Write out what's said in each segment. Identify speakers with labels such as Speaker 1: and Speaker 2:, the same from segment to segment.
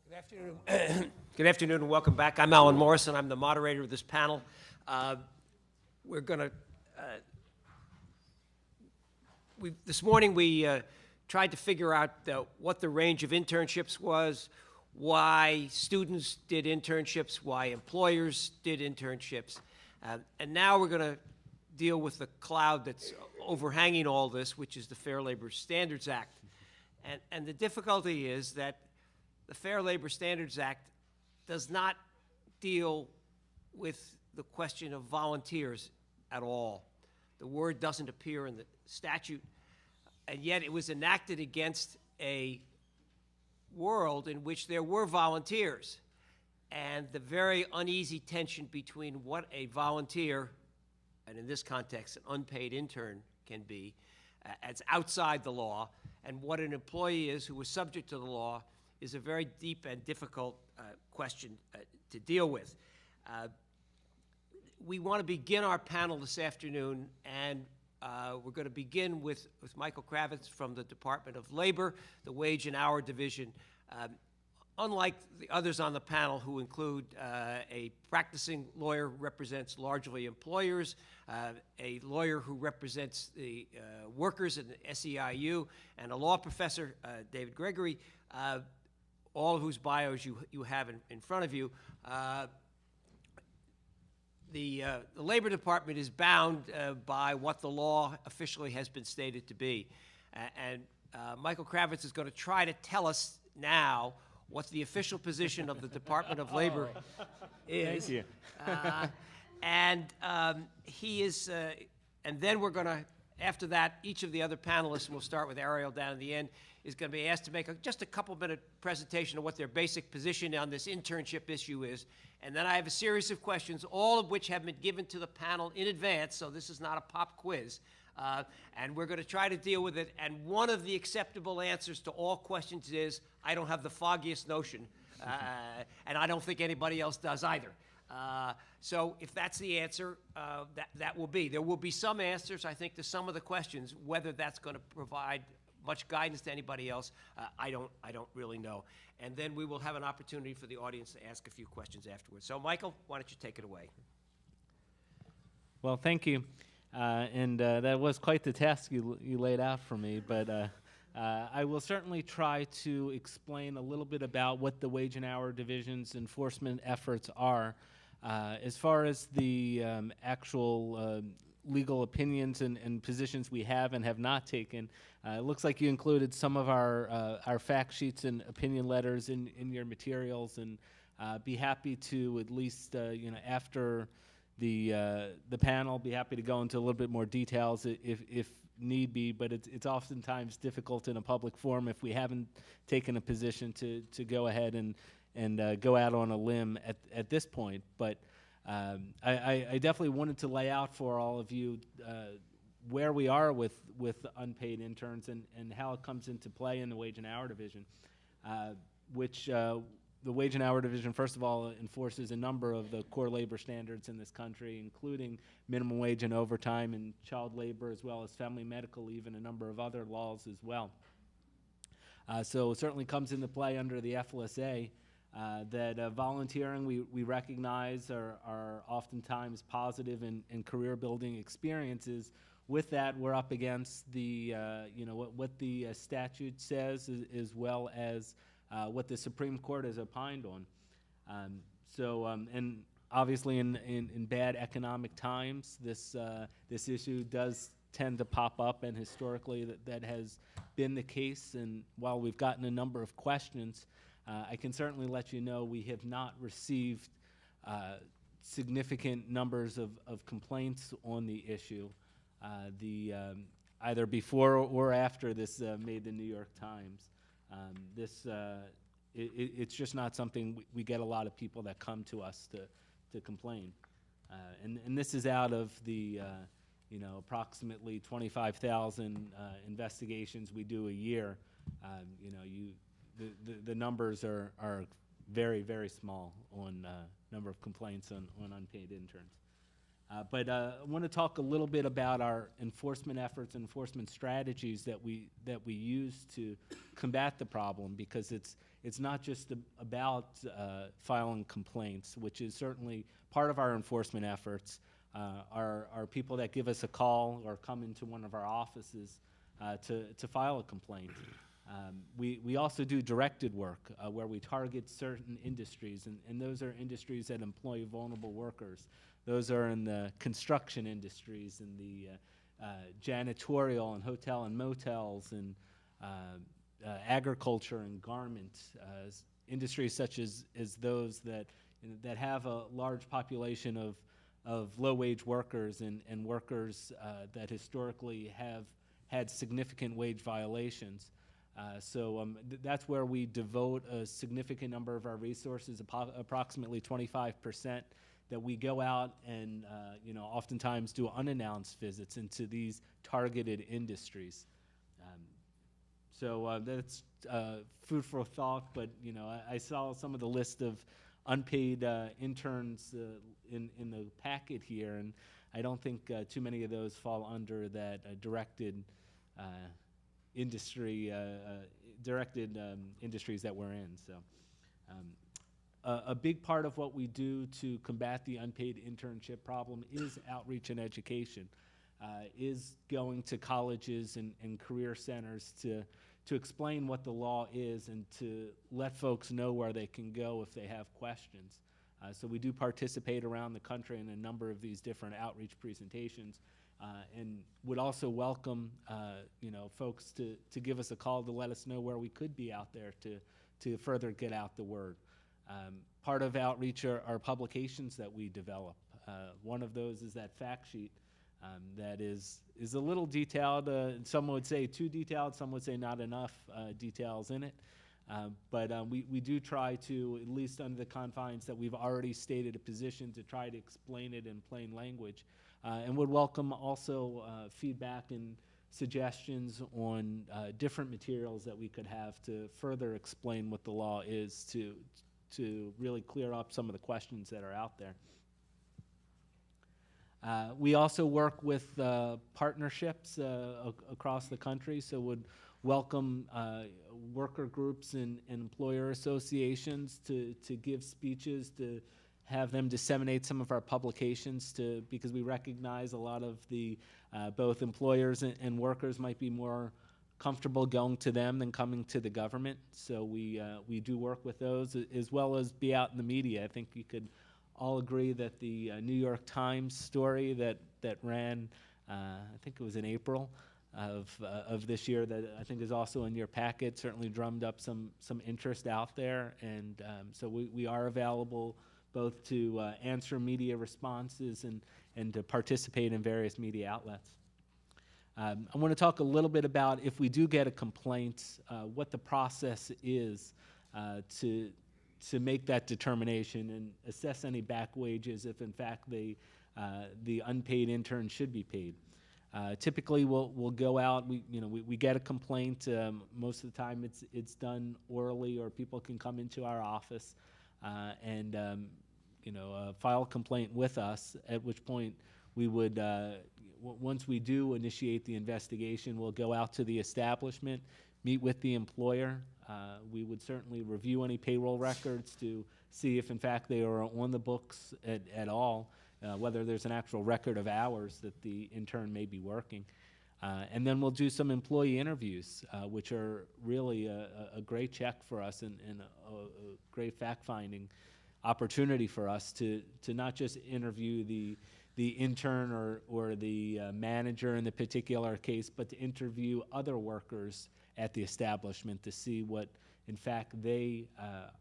Speaker 1: Good afternoon. Good afternoon and welcome back. I'm Alan Morrison. I'm the moderator of this panel. We're going to, this morning we tried to figure out what the range of internships was, why students did internships, why employers did internships. And now we're going to deal with the cloud that's overhanging all this, which is the Fair Labor Standards Act. And the difficulty is that the Fair Labor Standards Act does not deal with the question of volunteers at all. The word doesn't appear in the statute, and yet it was enacted against a world in which there were volunteers. And the very uneasy tension between what a volunteer, and in this context, an unpaid intern can be, as outside the law, and what an employee is who is subject to the law is a very deep and difficult question to deal with. We want to begin our panel this afternoon, and we're going to begin with Michael Kravitz from the Department of Labor, the Wage and Hour Division. Unlike the others on the panel who include a practicing lawyer who represents largely employers, a lawyer who represents the workers in the SEIU, and a law professor, David Gregory, all of whose bios you have in front of you. The Labor Department is bound by what the law officially has been stated to be. And Michael Kravitz is going to try to tell us now what the official position of the Department of Labor is.
Speaker 2: Thank you.
Speaker 1: And he is, and then we're going to, after that, each of the other panelists, and we'll start with Ariel down at the end, is going to be asked to make just a couple-minute presentation of what their basic position on this internship issue is. And then I have a series of questions, all of which have been given to the panel in advance, so this is not a pop quiz. And we're going to try to deal with it. And one of the acceptable answers to all questions is, I don't have the foggiest notion, and I don't think anybody else does either. So if that's the answer, that will be. There will be some answers, I think, to some of the questions. Whether that's going to provide much guidance to anybody else, I don't really know. And then we will have an opportunity for the audience to ask a few questions afterwards. So, Michael, why don't you take it away?
Speaker 2: Well, thank you. And that was quite the task you laid out for me, but I will certainly try to explain a little bit about what the Wage and Hour Division's enforcement efforts are. As far as the actual legal opinions and positions we have and have not taken, it looks like you included some of our fact sheets and opinion letters in your materials, and be happy to at least, after the panel, be happy to go into a little bit more details if need be, but it's oftentimes difficult in a public forum if we haven't taken a position to go ahead and go out on a limb at this point. But I definitely wanted to lay out for all of you where we are with unpaid interns and how it comes into play in the Wage and Hour Division, which the Wage and Hour Division, first of all, enforces a number of the core labor standards in this country, including minimum wage and overtime and child labor, as well as family medical leave and a number of other laws as well. So it certainly comes into play under the FLSA that volunteering we recognize are oftentimes positive and career-building experiences. With that, we're up against the what the statute says, as well as what the Supreme Court has opined on. And obviously in bad economic times, this issue does tend to pop up, and historically that has been the case. And while we've gotten a number of questions, I can certainly let you know we have not received significant numbers of complaints on the issue, either before or after this made the New York Times. It's just not something we get a lot of people that come to us to complain. And this is out of the approximately 25,000 investigations we do a year. The numbers are very, very small on number of complaints on unpaid interns. But I want to talk a little bit about our enforcement efforts, enforcement strategies that we use to combat the problem, because it's not just about filing complaints, which is certainly part of our enforcement efforts. Are people that give us a call or come into one of our offices to file a complaint. We also do directed work where we target certain industries, and those are industries that employ vulnerable workers. Those are in the construction industries, in the janitorial and hotel and motels, and agriculture and garment, industries such as those that have a large population of low-wage workers and workers that historically have had significant wage violations. That's where we devote a significant number of our resources, approximately 25%, that we go out and oftentimes do unannounced visits into these targeted industries. That's food for thought, but I saw some of the list of unpaid interns in the packet here, and I don't think too many of those fall under that directed industries that we're in. A big part of what we do to combat the unpaid internship problem is outreach and education, is going to colleges and career centers to explain what the law is and to let folks know where they can go if they have questions. So we do participate around the country in a number of these different outreach presentations, and would also welcome folks to give us a call to let us know where we could be out there to further get out the word. Part of outreach are publications that we develop. One of those is that fact sheet that is a little detailed. Some would say too detailed, some would say not enough details in it. But we do try to, at least under the confines that we've already stated a position, to try to explain it in plain language. And would welcome also feedback and suggestions on different materials that we could have to further explain what the law is, to really clear up some of the questions that are out there. We also work with partnerships across the country, so would welcome worker groups and employer associations to give speeches, to have them disseminate some of our publications, because we recognize a lot of the both employers and workers might be more comfortable going to them than coming to the government. So we do work with those, as well as be out in the media. I think you could all agree that the New York Times story that ran, I think it was in April of this year, that I think is also in your packet, certainly drummed up some interest out there. And so we are available both to answer media responses and to participate in various media outlets. I want to talk a little bit about, if we do get a complaint, what the process is to make that determination and assess any back wages if in fact the unpaid intern should be paid. Typically, we'll go out. We get a complaint. Most of the time, it's done orally, or people can come into our office and file a complaint with us. At which point, we would, once we do initiate the investigation, we'll go out to the establishment, meet with the employer. We would certainly review any payroll records to see if, in fact, they are on the books at all. Whether there's an actual record of hours that the intern may be working. And then we'll do some employee interviews, which are really a great check for us and a great fact-finding opportunity for us to not just interview the intern or the manager in the particular case, but to interview other workers at the establishment to see what, in fact, they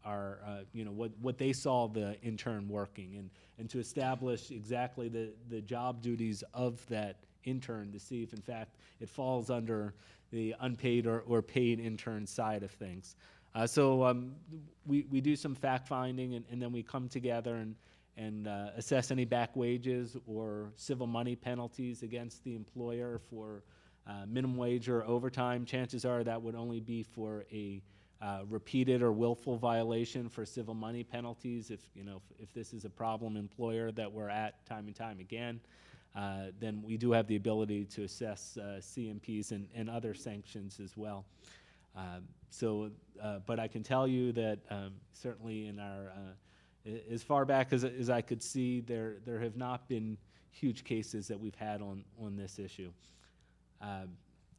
Speaker 2: what they saw the intern working, and to establish exactly the job duties of that intern to see if, in fact, it falls under the unpaid or paid intern side of things. We do some fact-finding, and then we come together and assess any back wages or civil money penalties against the employer for minimum wage or overtime. Chances are that would only be for a repeated or willful violation for civil money penalties. If this is a problem employer that we're at time and time again, then we do have the ability to assess CMPs and other sanctions as well. But I can tell you that certainly in our, as far back as I could see, there have not been huge cases that we've had on this issue.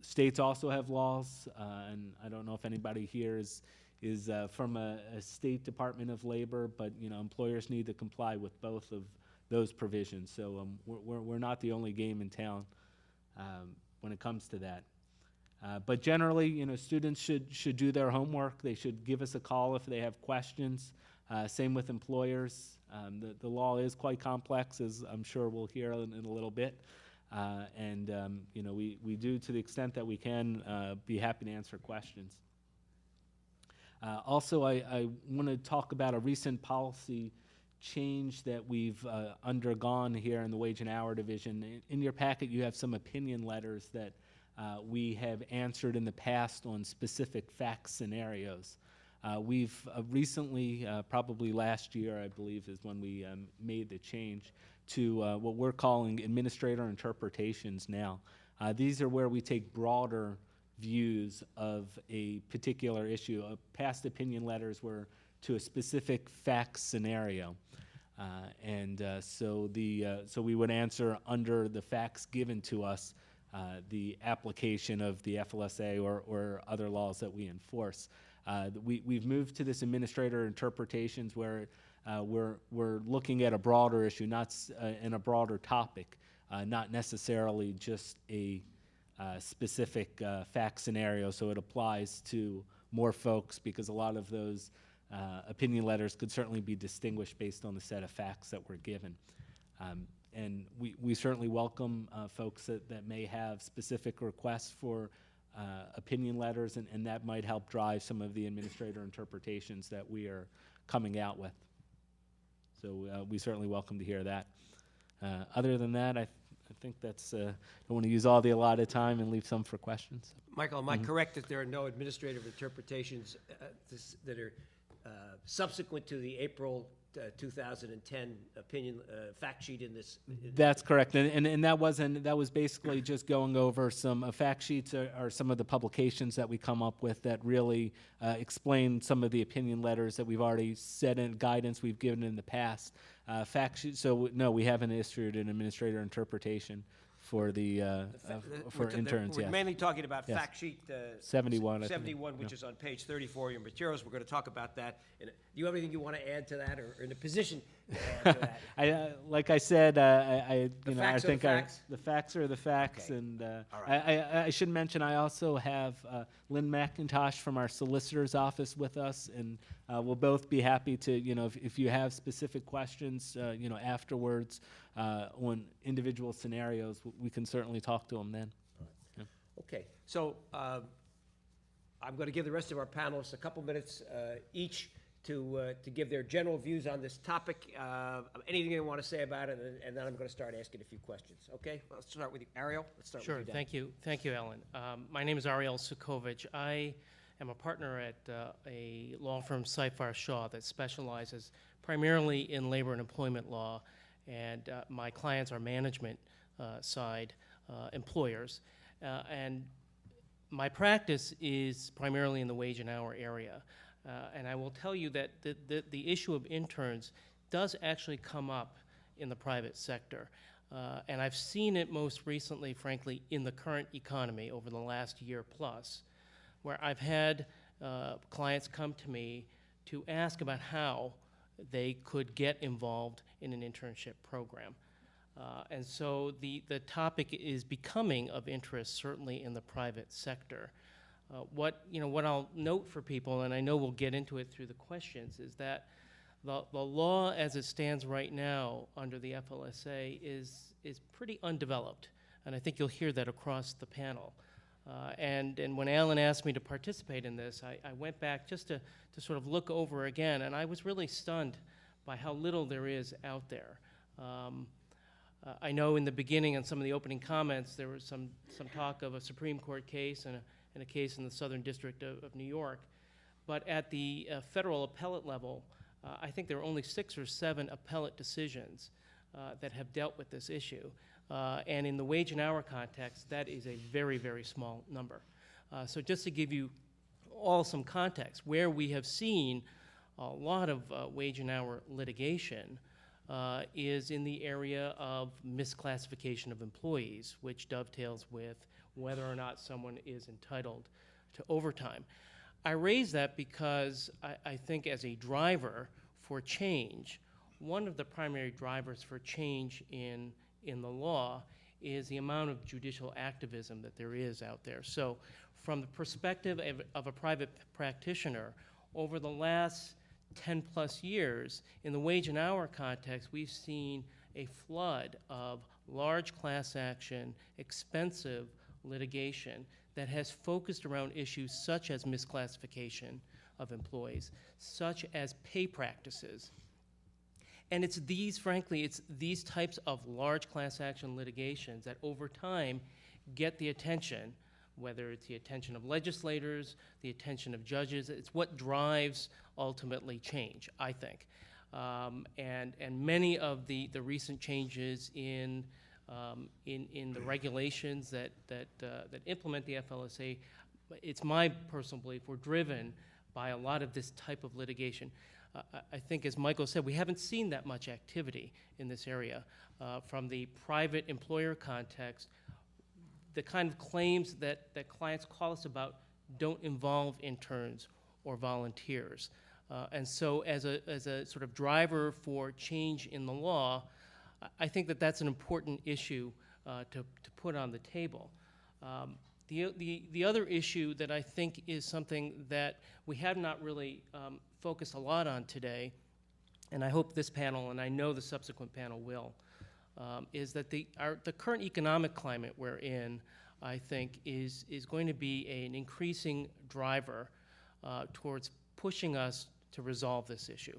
Speaker 2: States also have laws, and I don't know if anybody here is from a state Department of Labor, but employers need to comply with both of those provisions. So we're not the only game in town when it comes to that. But generally, students should do their homework. They should give us a call if they have questions. Same with employers. The law is quite complex, as I'm sure we'll hear in a little bit. We do, to the extent that we can, be happy to answer questions. Also, I want to talk about a recent policy change that we've undergone here in the Wage and Hour Division. In your packet, you have some opinion letters that we have answered in the past on specific fact scenarios. We've recently, probably last year, I believe, is when we made the change to what we're calling administrator interpretations now. These are where we take broader views of a particular issue. Past opinion letters were to a specific fact scenario. So we would answer under the facts given to us the application of the FLSA or other laws that we enforce. We've moved to this administrator interpretations where we're looking at a broader issue, not in a broader topic, not necessarily just a specific fact scenario. So it applies to more folks because a lot of those opinion letters could certainly be distinguished based on the set of facts that were given. And we certainly welcome folks that may have specific requests for opinion letters, and that might help drive some of the administrator interpretations that we are coming out with. So we certainly welcome to hear that. Other than that, I think that's, I don't want to use all the allotted time and leave some for questions.
Speaker 1: Michael, am I correct that there are no administrative interpretations that are subsequent to the April 2010 opinion fact sheet in this?
Speaker 2: That's correct, and that was basically just going over some fact sheets or some of the publications that we come up with that really explain some of the opinion letters that we've already said in guidance we've given in the past. Fact sheet. So no, we haven't issued an administrator interpretation for the for interns.
Speaker 1: We're
Speaker 2: yes.
Speaker 1: mainly talking about
Speaker 2: Yes.
Speaker 1: fact sheet
Speaker 2: 71.
Speaker 1: 71, which is on page 34 of your materials. We're going to talk about that. And do you have anything you want to add to that, or in a position to add to that?
Speaker 2: Like I said, I
Speaker 1: facts are
Speaker 2: think
Speaker 1: the facts?
Speaker 2: the facts are the facts,
Speaker 1: Okay.
Speaker 2: and
Speaker 1: All right.
Speaker 2: I should mention I also have Lynn McIntosh from our solicitor's office with us, and we'll both be happy to, if you have specific questions, afterwards on individual scenarios, we can certainly talk to them then.
Speaker 1: Okay, so I'm going to give the rest of our panelists a couple minutes each to give their general views on this topic, anything they want to say about it, and then I'm going to start asking a few questions. Okay, let's start with you. Ariel, let's start
Speaker 3: Sure,
Speaker 1: with you.
Speaker 3: thank you, Ellen. My name is Ariel Sukovich. I am a partner at a law firm, Seyfarth Shaw, that specializes primarily in labor and employment law, and my clients are management side employers. And my practice is primarily in the wage and hour area. And I will tell you that the issue of interns does actually come up in the private sector. And I've seen it most recently, frankly, in the current economy over the last year plus, where I've had clients come to me to ask about how they could get involved in an internship program. And so the topic is becoming of interest, certainly in the private sector. What I'll note for people, and I know we'll get into it through the questions, is that the law as it stands right now under the FLSA is pretty undeveloped, and I think you'll hear that across the panel. And when Alan asked me to participate in this, I went back just to sort of look over again, and I was really stunned by how little there is out there. I know in the beginning, in some of the opening comments, there was some talk of a Supreme Court case and a case in the Southern District of New York. But at the federal appellate level, I think there are only 6 or 7 appellate decisions that have dealt with this issue. And in the wage and hour context, that is a very, very small number. So just to give you all some context, where we have seen a lot of wage and hour litigation is in the area of misclassification of employees, which dovetails with whether or not someone is entitled to overtime. I raise that because I think as a driver for change, one of the primary drivers for change in the law is the amount of judicial activism that there is out there. So from the perspective of a private practitioner, over the last 10 plus years, in the wage and hour context, we've seen a flood of large class action, expensive litigation that has focused around issues such as misclassification of employees, such as pay practices. And it's these, frankly, it's these types of large class action litigations that over time get the attention, whether it's the attention of legislators, the attention of judges. It's what drives ultimately change, I think. And many of the recent changes in the regulations that implement the FLSA, it's my personal belief, were driven by a lot of this type of litigation. I think, as Michael said, we haven't seen that much activity in this area. From the private employer context, the kind of claims that clients call us about don't involve interns or volunteers. And so as a sort of driver for change in the law, I think that that's an important issue to put on the table. The other issue that I think is something that we have not really focused a lot on today, and I hope this panel, and I know the subsequent panel will, is that the current economic climate we're in, I think, is going to be an increasing driver towards pushing us to resolve this issue.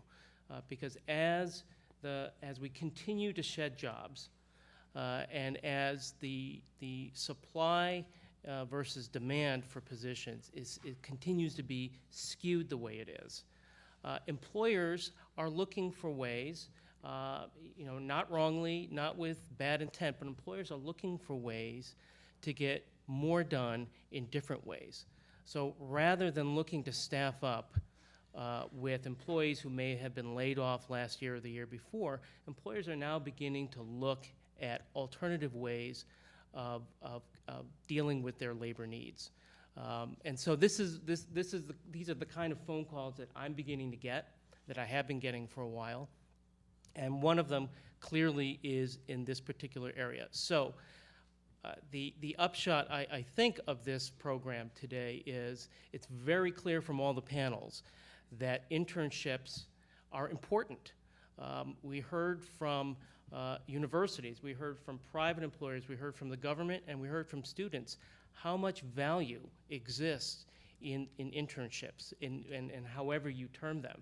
Speaker 3: Because as we continue to shed jobs, and as the supply versus demand for positions it continues to be skewed the way it is, employers are looking for ways, not wrongly, not with bad intent, but employers are looking for ways to get more done in different ways. So rather than looking to staff up with employees who may have been laid off last year or the year before, employers are now beginning to look at alternative ways of dealing with their labor needs. And so these are the kind of phone calls that I'm beginning to get, that I have been getting for a while. And one of them clearly is in this particular area. So the upshot, I think, of this program today is it's very clear from all the panels that internships are important. We heard from universities, we heard from private employers, we heard from the government, and we heard from students how much value exists in internships, and however you term them.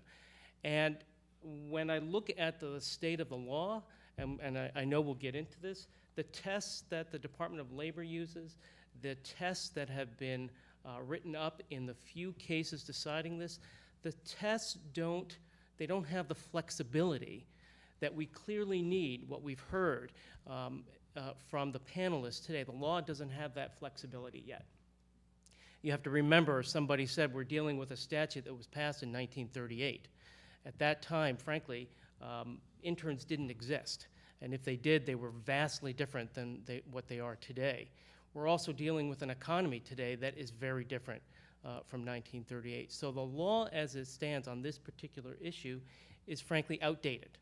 Speaker 3: And when I look at the state of the law, and I know we'll get into this, the tests that the Department of Labor uses, the tests that have been written up in the few cases deciding this, the tests don't have the flexibility that we clearly need, what we've heard from the panelists today. The law doesn't have that flexibility yet. You have to remember, somebody said we're dealing with a statute that was passed in 1938. At that time, frankly, interns didn't exist. And if they did, they were vastly different than what they are today. We're also dealing with an economy today that is very different from 1938. So the law as it stands on this particular issue is frankly outdated.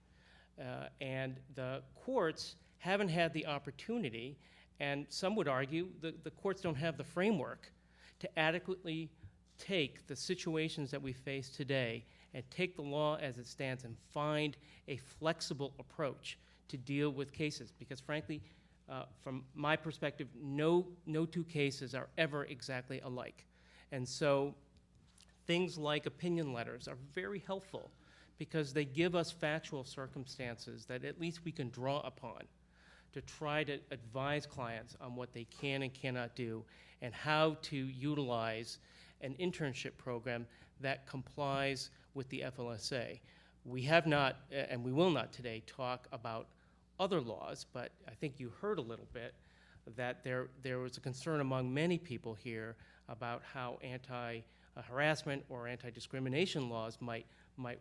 Speaker 3: And the courts haven't had the opportunity, and some would argue the courts don't have the framework to adequately take the situations that we face today and take the law as it stands and find a flexible approach to deal with cases. Because frankly, from my perspective, no two cases are ever exactly alike. And so things like opinion letters are very helpful because they give us factual circumstances that at least we can draw upon to try to advise clients on what they can and cannot do and how to utilize an internship program that complies with the FLSA. We have not, and we will not today, talk about other laws, but I think you heard a little bit that there was a concern among many people here about how anti-harassment or anti-discrimination laws might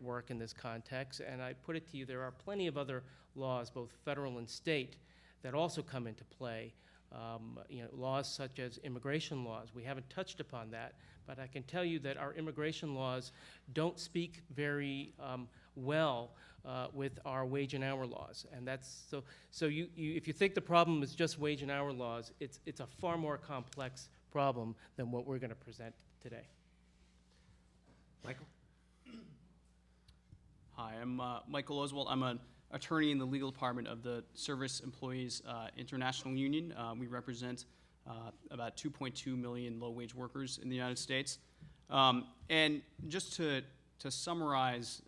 Speaker 3: work in this context. And I put it to you, there are plenty of other laws, both federal and state, that also come into play. Laws such as immigration laws. We haven't touched upon that, but I can tell you that our immigration laws don't speak very well with our wage and hour laws, and that's so. If you think the problem is just wage and hour laws, it's a far more complex problem than what we're going to present today.
Speaker 1: Michael?
Speaker 4: Hi, I'm Michael Oswald. I'm an attorney in the legal department of the Service Employees International Union. We represent about 2.2 million low-wage workers in the United States. And just to summarize,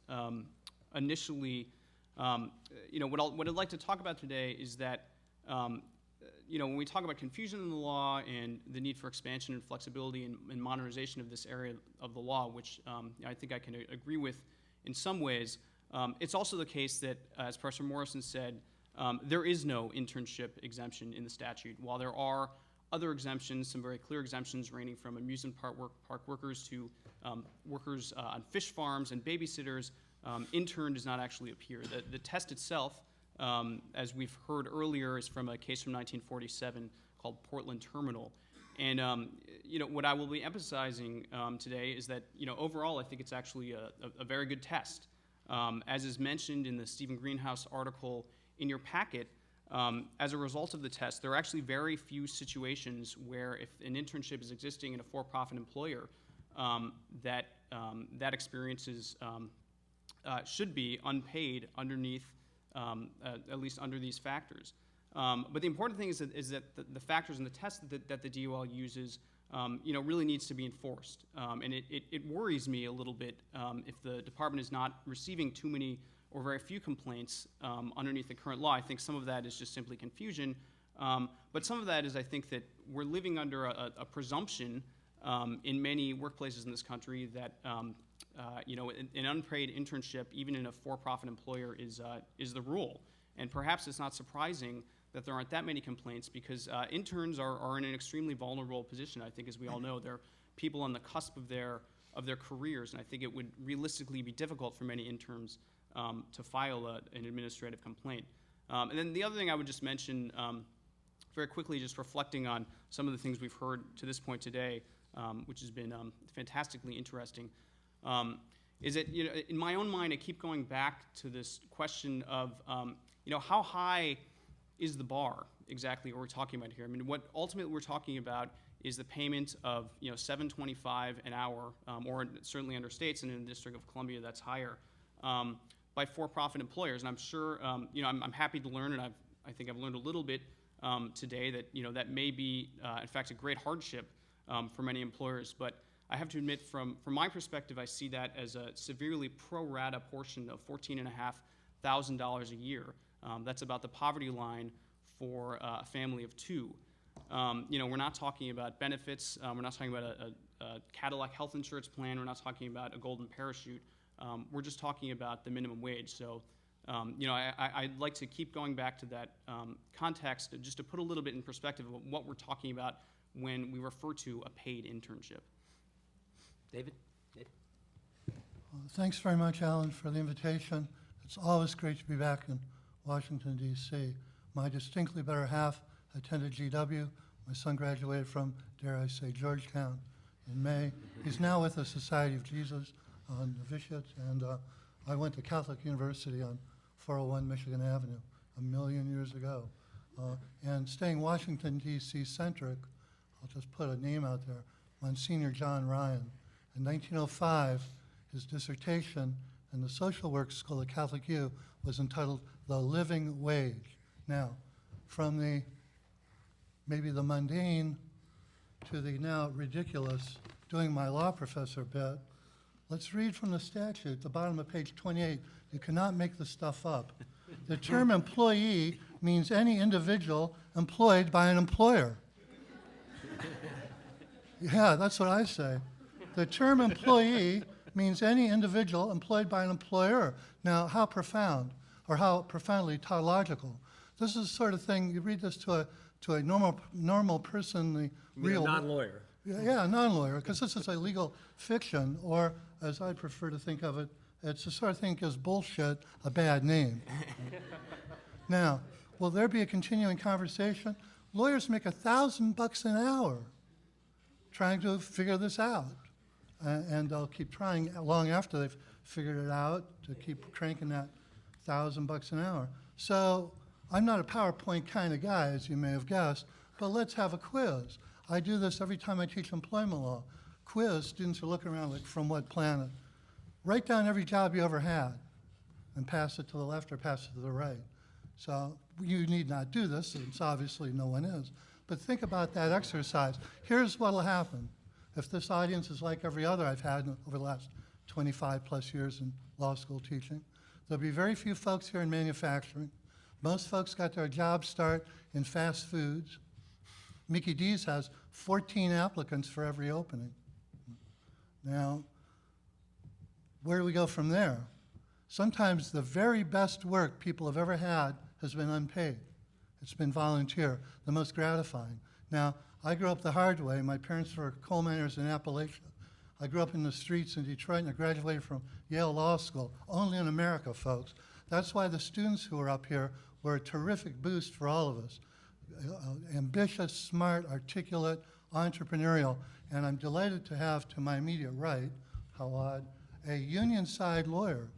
Speaker 4: initially, what I'd like to talk about today is that, when we talk about confusion in the law and the need for expansion and flexibility and modernization of this area of the law, which I think I can agree with in some ways, it's also the case that, as Professor Morrison said, there is no internship exemption in the statute. While there are other exemptions, some very clear exemptions ranging from amusement park workers to workers on fish farms and babysitters, intern does not actually appear. The test itself, as we've heard earlier, is from a case from 1947 called Portland Terminal. And what I will be emphasizing today is that overall I think it's actually a very good test. As is mentioned in the Stephen Greenhouse article in your packet, as a result of the test, there are actually very few situations where if an internship is existing in a for-profit employer, that experiences should be unpaid underneath, at least under these factors. But the important thing is that the factors in the test that the DOL uses, really needs to be enforced. And it worries me a little bit if the department is not receiving too many or very few complaints underneath the current law. I think some of that is just simply confusion. But some of that is, I think, that we're living under a presumption in many workplaces in this country that an unpaid internship, even in a for-profit employer, is the rule. And perhaps it's not surprising that there aren't that many complaints because interns are in an extremely vulnerable position. I think, as we all know, they're people on the cusp of their careers, and I think it would realistically be difficult for many interns to file an administrative complaint. And then the other thing I would just mention very quickly, just reflecting on some of the things we've heard to this point today, which has been fantastically interesting, is that in my own mind I keep going back to this question of how high is the bar exactly what we're talking about here? I mean, what ultimately we're talking about is the payment of $7.25 an hour, or certainly under states and in the District of Columbia that's higher, by for-profit employers. And I'm sure, I'm happy to learn, and I think I've learned a little bit today that that may be in fact a great hardship for many employers. But I have to admit, from my perspective, I see that as a severely pro rata portion of $14,500 a year. That's about the poverty line for a family of two. We're not talking about benefits. We're not talking about a Cadillac health insurance plan. We're not talking about a golden parachute. We're just talking about the minimum wage. So, I'd like to keep going back to that context just to put a little bit in perspective of what we're talking about when we refer to a paid internship.
Speaker 1: David?
Speaker 5: Thanks very much, Alan, for the invitation. It's always great to be back in Washington, D.C. My distinctly better half attended GW. My son graduated from, dare I say, Georgetown in May. He's now with the Society of Jesus on Novitiate, and I went to Catholic University on 401 Michigan Avenue a million years ago. And staying Washington, D.C. centric, I'll just put a name out there, Monsignor John Ryan. In 1905, his dissertation in the Social Work School at Catholic U was entitled The Living Wage. Now, from the maybe the mundane to the now ridiculous doing my law professor bit, let's read from the statute, the bottom of page 28. You cannot make this stuff up. The term employee means any individual employed by an employer. Yeah, that's what I say. The term employee means any individual employed by an employer. Now, how profound, or how profoundly tautological. This is the sort of thing, you read this to a normal person in the real
Speaker 1: Non-lawyer.
Speaker 5: yeah, non-lawyer, because this is a legal fiction, or as I prefer to think of it, it's the sort of thing that gives bullshit a bad name. Now, will there be a continuing conversation? Lawyers make $1,000 an hour trying to figure this out. And they'll keep trying long after they've figured it out to keep cranking that $1,000 an hour. So I'm not a PowerPoint kind of guy, as you may have guessed, but let's have a quiz. I do this every time I teach employment law. Quiz, students are looking around like, from what planet? Write down every job you ever had and pass it to the left or pass it to the right. So you need not do this, since obviously no one is. But think about that exercise. Here's what will happen. If this audience is like every other I've had over the last 25 plus years in law school teaching, there'll be very few folks here in manufacturing. Most folks got their job start in fast foods. Mickey D's has 14 applicants for every opening. Now, where do we go from there? Sometimes the very best work people have ever had has been unpaid. It's been volunteer, the most gratifying. Now, I grew up the hard way. My parents were coal miners in Appalachia. I grew up in the streets in Detroit, and I graduated from Yale Law School, only in America, folks. That's why the students who are up here were a terrific boost for all of us. Ambitious, smart, articulate, entrepreneurial, and I'm delighted to have to my immediate right, how odd, a union side lawyer.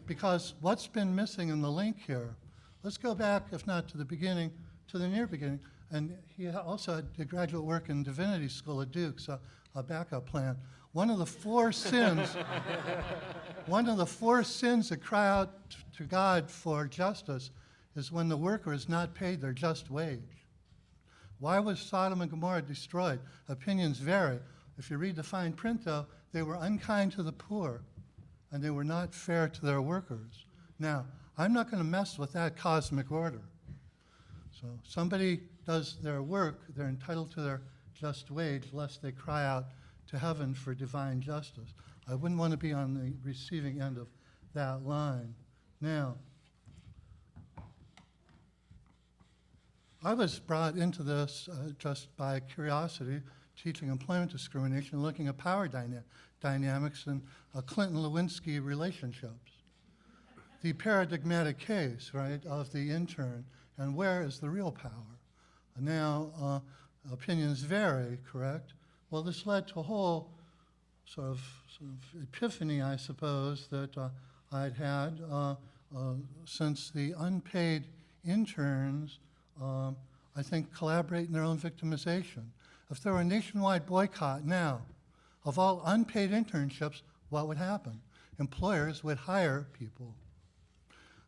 Speaker 5: Because what's been missing in the link here, let's go back, if not to the beginning, to the near beginning. And he also did graduate work in divinity school at Duke, so a backup plan. One of the four sins, that cry out to God for justice is when the worker is not paid their just wage. Why was Sodom and Gomorrah destroyed? Opinions vary. If you read the fine print, though, they were unkind to the poor, and they were not fair to their workers. Now, I'm not going to mess with that cosmic order. So somebody does their work, they're entitled to their just wage, lest they cry out to heaven for divine justice. I wouldn't want to be on the receiving end of that line. Now, I was brought into this just by curiosity, teaching employment discrimination, looking at power dynamics and Clinton-Lewinsky relationships. The paradigmatic case, right, of the intern, and where is the real power? Now, opinions vary, correct? Well, this led to a whole sort of epiphany, I suppose, that I'd had since the unpaid interns, I think, collaborate in their own victimization. If there were a nationwide boycott now of all unpaid internships, what would happen? Employers would hire people.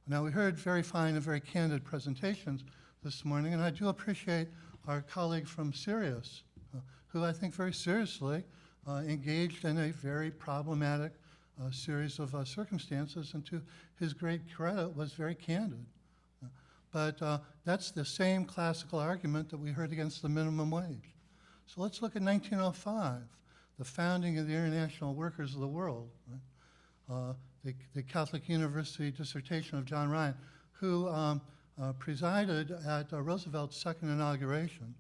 Speaker 5: Now, we heard very fine and very candid presentations this morning, and I do appreciate our colleague from Sirius, who I think very seriously engaged in a very problematic series of circumstances, and to his great credit was very candid. But that's the same classical argument that we heard against the minimum wage. So let's look at 1905, the founding of the International Workers of the World, right? The Catholic University dissertation of John Ryan, who presided at Roosevelt's second inauguration.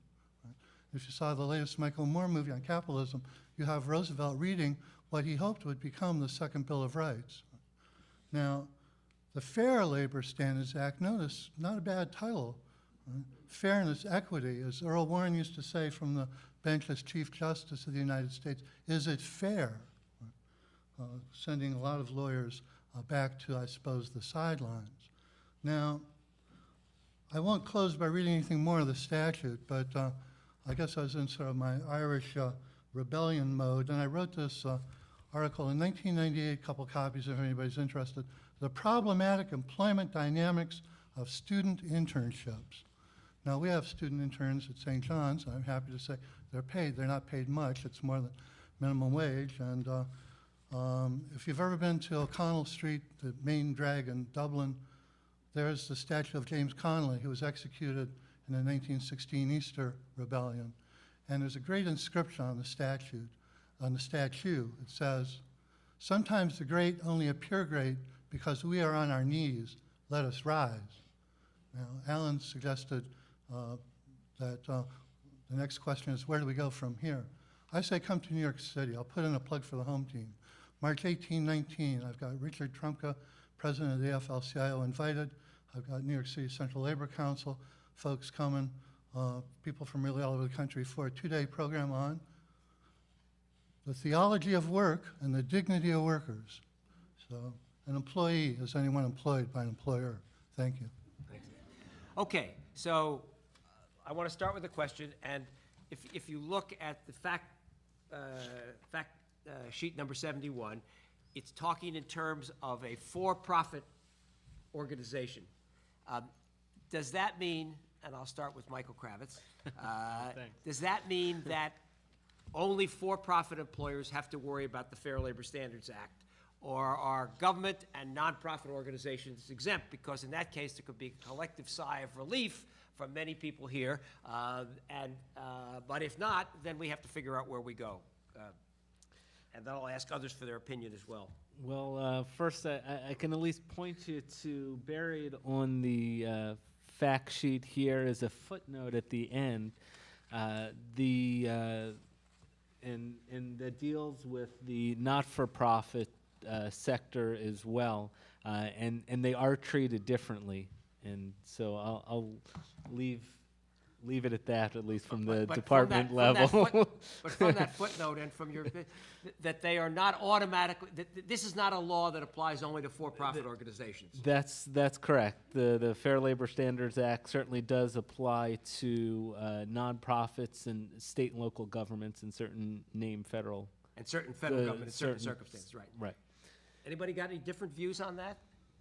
Speaker 5: Right? If you saw the latest Michael Moore movie on capitalism, you have Roosevelt reading what he hoped would become the Second Bill of Rights. Now, the Fair Labor Standards Act, notice, not a bad title. Right? Fairness, equity, as Earl Warren used to say from the bench as Chief Justice of the United States, is it fair? Sending a lot of lawyers back to, I suppose, the sidelines. Now, I won't close by reading anything more of the statute, but I guess I was in sort of my Irish rebellion mode, and I wrote this article in 1998, a couple copies if anybody's interested, The Problematic Employment Dynamics of Student Internships. Now, we have student interns at St. John's. I'm happy to say they're paid. They're not paid much. It's more than minimum wage. And if you've ever been to O'Connell Street, the main drag in Dublin, there's the statue of James Connolly, who was executed in the 1916 Easter Rebellion. And there's a great inscription on the statue. It says, Sometimes the great only appear great because we are on our knees. Let us rise. Now, Alan suggested that the next question is, where do we go from here? I say come to New York City. I'll put in a plug for the home team. March 18, 19, I've got Richard Trumka, president of the AFL-CIO, invited. I've got New York City Central Labor Council folks coming, people from really all over the country for a 2-day program on the theology of work and the dignity of workers. So an employee is anyone employed by an employer. Thank you.
Speaker 1: Okay, so I want to start with a question, and if you look at the fact sheet number 71, it's talking in terms of a for-profit organization. Does that mean, and I'll start with Michael Kravitz, does that mean that only for-profit employers have to worry about the Fair Labor Standards Act? Or are government and nonprofit organizations exempt? Because in that case, there could be a collective sigh of relief from many people here. But if not, then we have to figure out where we go. And then I'll ask others for their opinion as well.
Speaker 2: Well, first, I can at least point you to, buried on the fact sheet here is a footnote at the end. And that deals with the not-for-profit sector as well, and they are treated differently. And so I'll leave it at that, at least from the department level.
Speaker 1: But from that footnote and from your, that they are not automatically, this is not a law that applies only to for-profit organizations.
Speaker 2: That's correct. The Fair Labor Standards Act certainly does apply to nonprofits and state and local governments and certain named federal.
Speaker 1: And certain federal government in certain circumstances, right.
Speaker 2: Right.
Speaker 1: Anybody got any different views on that?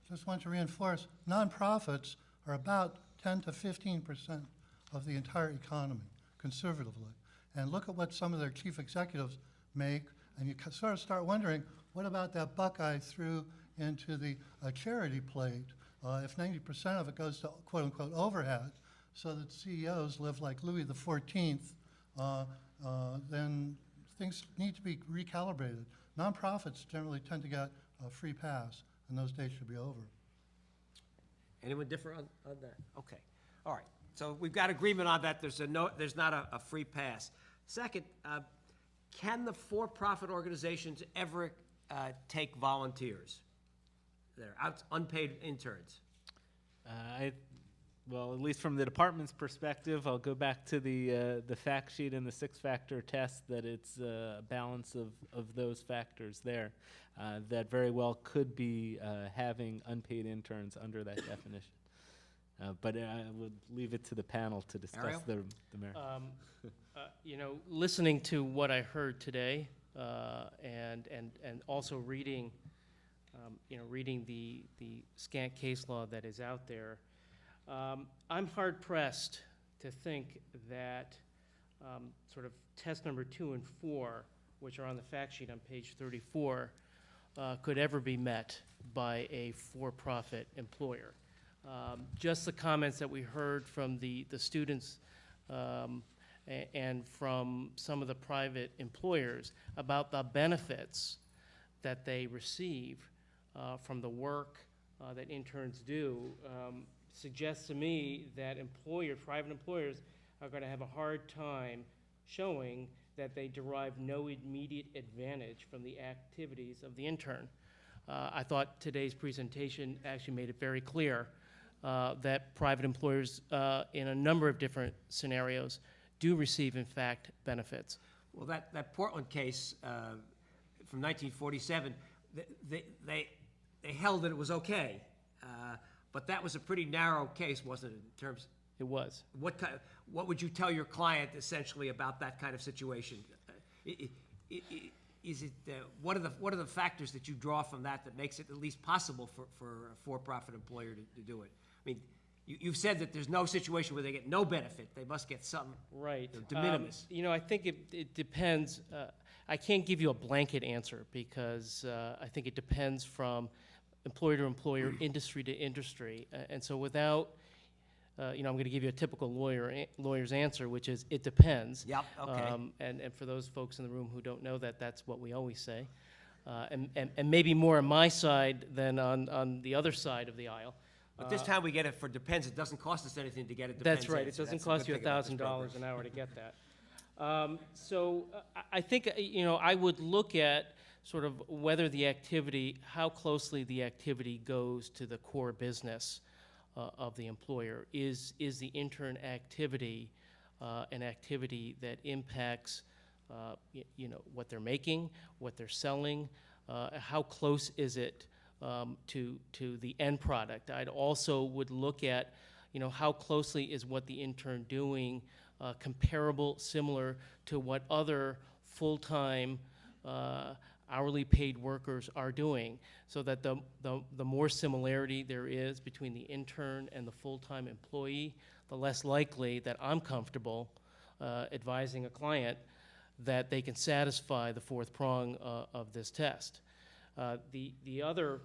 Speaker 5: Just want to reinforce, nonprofits are about 10 to 15% of the entire economy, conservatively. And look at what some of their chief executives make, and you sort of start wondering, what about that buck I threw into the charity plate? If 90% of it goes to quote-unquote overhead, so that CEOs live like Louis XIV, then things need to be recalibrated. Nonprofits generally tend to get a free pass, and those days should be over.
Speaker 1: Anyone differ on that? Okay, all right. So we've got agreement on that. There's not a free pass. Second, can the for-profit organizations ever take volunteers? They're unpaid interns.
Speaker 2: Well, at least from the department's perspective, I'll go back to the fact sheet and the 6-factor test, that it's a balance of those factors there that very well could be having unpaid interns under that definition. But I would leave it to the panel to discuss the merit.
Speaker 3: Listening to what I heard today, and also reading, reading the scant case law that is out there, I'm hard pressed to think that sort of test number 2 and 4, which are on the fact sheet on page 34, could ever be met by a for-profit employer. Just the comments that we heard from the students and from some of the private employers about the benefits that they receive from the work that interns do suggests to me that private employers are going to have a hard time showing that they derive no immediate advantage from the activities of the intern. I thought today's presentation actually made it very clear that private employers in a number of different scenarios do receive, in fact, benefits.
Speaker 1: Well, that Portland case from 1947, they held that it was okay, but that was a pretty narrow case, wasn't it? In terms,
Speaker 3: it was.
Speaker 1: What would you tell your client essentially about that kind of situation? Is it what are the factors that you draw from that makes it at least possible for a for-profit employer to do it? I mean, you've said that there's no situation where they get no benefit. They must get something.
Speaker 3: Right.
Speaker 1: De minimis.
Speaker 3: I think it depends. I can't give you a blanket answer because I think it depends from employer to employer, industry to industry. And so without, I'm going to give you a typical lawyer's answer, which is it depends.
Speaker 1: Yep, okay.
Speaker 3: And for those folks in the room who don't know that, that's what we always say. and maybe more on my side than on the other side of the aisle.
Speaker 1: But this time we get it for depends. It doesn't cost us anything to get it depends.
Speaker 3: That's right. It
Speaker 1: answer.
Speaker 3: doesn't
Speaker 1: That's the good
Speaker 3: cost you
Speaker 1: thing about this program.
Speaker 3: $1,000 an hour to get that. I think, I would look at sort of whether the activity, how closely the activity goes to the core business of the employer. Is the intern activity an activity that impacts, what they're making, what they're selling? How close is it to the end product? I'd also would look at, how closely is what the intern doing comparable, similar to what other full-time hourly paid workers are doing, so that the more similarity there is between the intern and the full-time employee, the less likely that I'm comfortable advising a client that they can satisfy the fourth prong of this test. The other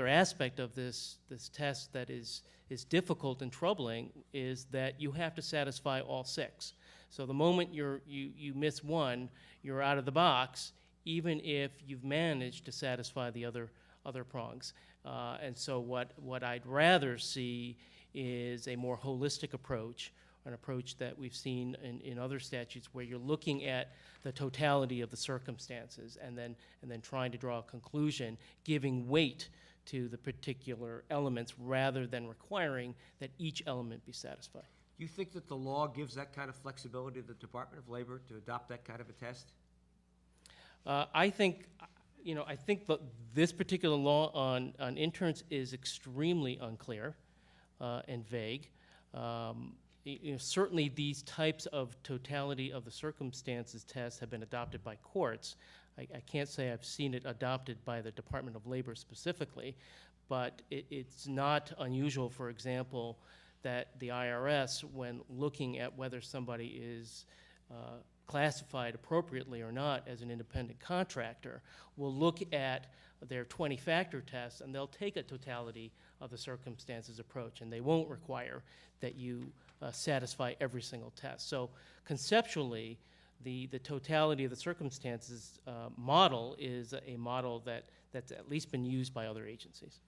Speaker 3: aspect of this test that is difficult and troubling is that you have to satisfy all six. So the moment you miss one, you're out of the box, even if you've managed to satisfy the other prongs. And so what I'd rather see is a more holistic approach, an approach that we've seen in other statutes, where you're looking at the totality of the circumstances and then trying to draw a conclusion, giving weight to the particular elements rather than requiring that each element be satisfied.
Speaker 1: Do you think that the law gives that kind of flexibility to the Department of Labor to adopt that kind of a test?
Speaker 3: I think that this particular law on interns is extremely unclear and vague. Certainly these types of totality of the circumstances tests have been adopted by courts. I can't say I've seen it adopted by the Department of Labor specifically, but it's not unusual, for example, that the IRS, when looking at whether somebody is classified appropriately or not as an independent contractor, will look at their 20-factor test, and they'll take a totality of the circumstances approach, and they won't require that you satisfy every single test. So conceptually, the totality of the circumstances model is a model that's at least been used by other agencies.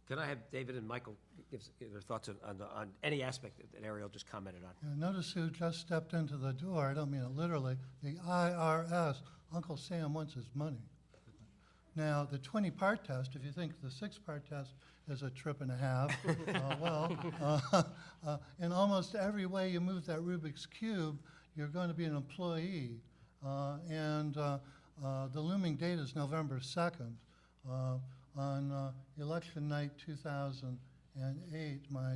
Speaker 1: Can I have David and Michael give their thoughts on any aspect that Ariel just commented on?
Speaker 5: Yeah, notice who just stepped into the door. I don't mean it literally. The IRS. Uncle Sam wants his money. Now, the 20-part test, if you think the 6-part test is a trip and a half, in almost every way you move that Rubik's Cube, you're going to be an employee. The looming date is November 2nd. On election night 2008, my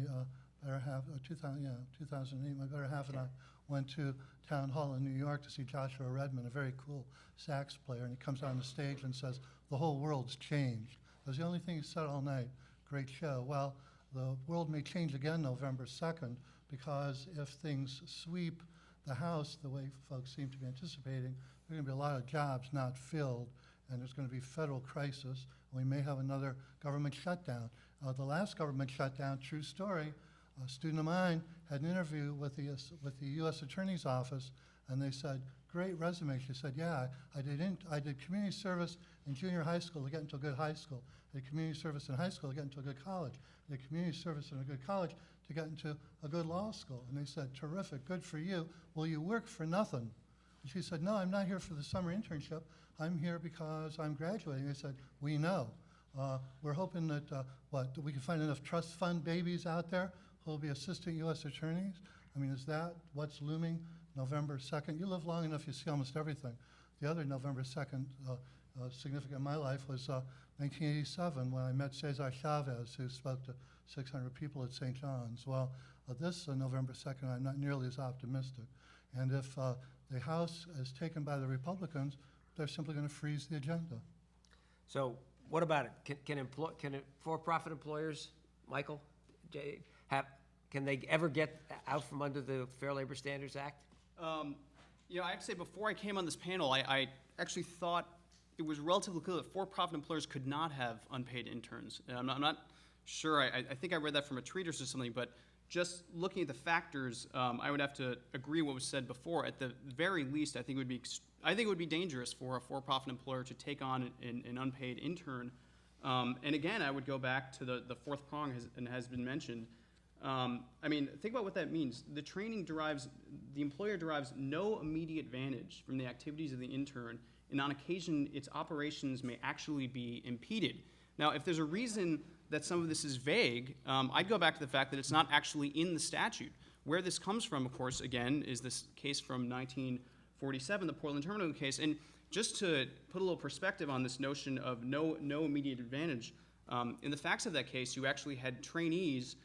Speaker 5: better half, 2008, my better half and I went to Town Hall in New York to see Joshua Redman, a very cool sax player, and he comes on the stage and says, "The whole world's changed." That was the only thing he said all night. Great show. Well, the world may change again November 2nd, because if things sweep the House the way folks seem to be anticipating, there are going to be a lot of jobs not filled, and there's going to be federal crisis. We may have another government shutdown. The last government shutdown, true story, a student of mine had an interview with the U.S. Attorney's Office, and they said, "Great resume." She said, "Yeah, I did community service in junior high school to get into a good high school. I did community service in high school to get into a good college. I did community service in a good college to get into a good law school." And they said, "Terrific, good for you. Will you work for nothing?" And she said, "No, I'm not here for the summer internship. I'm here because I'm graduating." They said, "We know. We're hoping that we can find enough trust fund babies out there who will be assistant U.S. attorneys." I mean, is that what's looming November 2nd? You live long enough, you see almost everything. The other November 2nd significant in my life was 1987 when I met Cesar Chavez, who spoke to 600 people at St. John's. Well, this November 2nd, I'm not nearly as optimistic. And if the House is taken by the Republicans, they're simply going to freeze the agenda.
Speaker 1: So what about it? Can for-profit employers, Michael, can they ever get out from under the Fair Labor Standards Act?
Speaker 4: I have to say, before I came on this panel, I actually thought it was relatively clear that for-profit employers could not have unpaid interns. And I'm not sure. I think I read that from a treatise or something, but just looking at the factors, I would have to agree what was said before. At the very least, I think it would be dangerous for a for-profit employer to take on an unpaid intern. And again, I would go back to the fourth prong has been mentioned. I mean, think about what that means. The employer derives no immediate advantage from the activities of the intern, and on occasion, its operations may actually be impeded. Now, if there's a reason that some of this is vague, I'd go back to the fact that it's not actually in the statute. Where this comes from, of course, again, is this case from 1947, the Portland Terminal case. And just to put a little perspective on this notion of no immediate advantage, in the facts of that case, you actually had trainees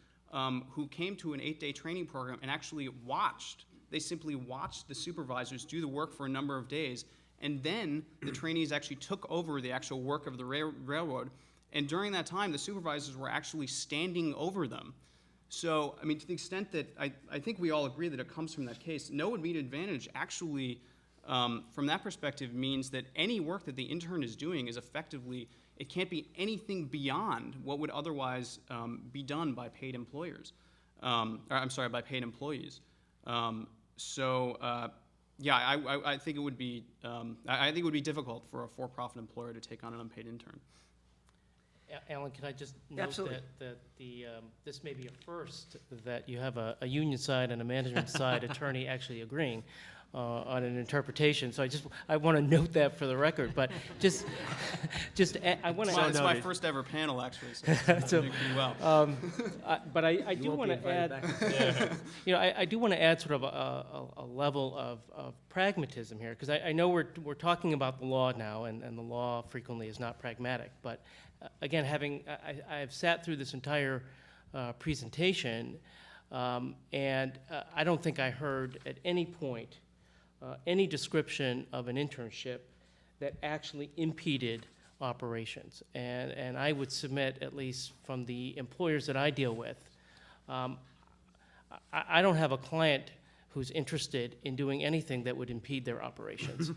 Speaker 4: who came to an 8-day training program and actually they simply watched the supervisors do the work for a number of days, and then the trainees actually took over the actual work of the railroad. And during that time, the supervisors were actually standing over them. So, I mean, to the extent that I think we all agree that it comes from that case, no immediate advantage actually, from that perspective, means that any work that the intern is doing is effectively, it can't be anything beyond what would otherwise be done by paid employers. By paid employees. Yeah, I think it would be difficult for a for-profit employer to take on an unpaid intern.
Speaker 3: Alan, can I just note
Speaker 1: Absolutely.
Speaker 3: that this may be a first, that you have a union side and a management side attorney actually agreeing on an interpretation. So I want to note that for the record. But I want to.
Speaker 4: It's my first ever panel, actually. So,
Speaker 3: So,
Speaker 4: doing pretty well.
Speaker 3: But I do want to add, I do want to add sort of a level of pragmatism here, because I know we're talking about the law now, and the law frequently is not pragmatic. But again, I have sat through this entire presentation, and I don't think I heard at any point any description of an internship that actually impeded operations. And I would submit, at least from the employers that I deal with, I don't have a client who's interested in doing anything that would impede their operations.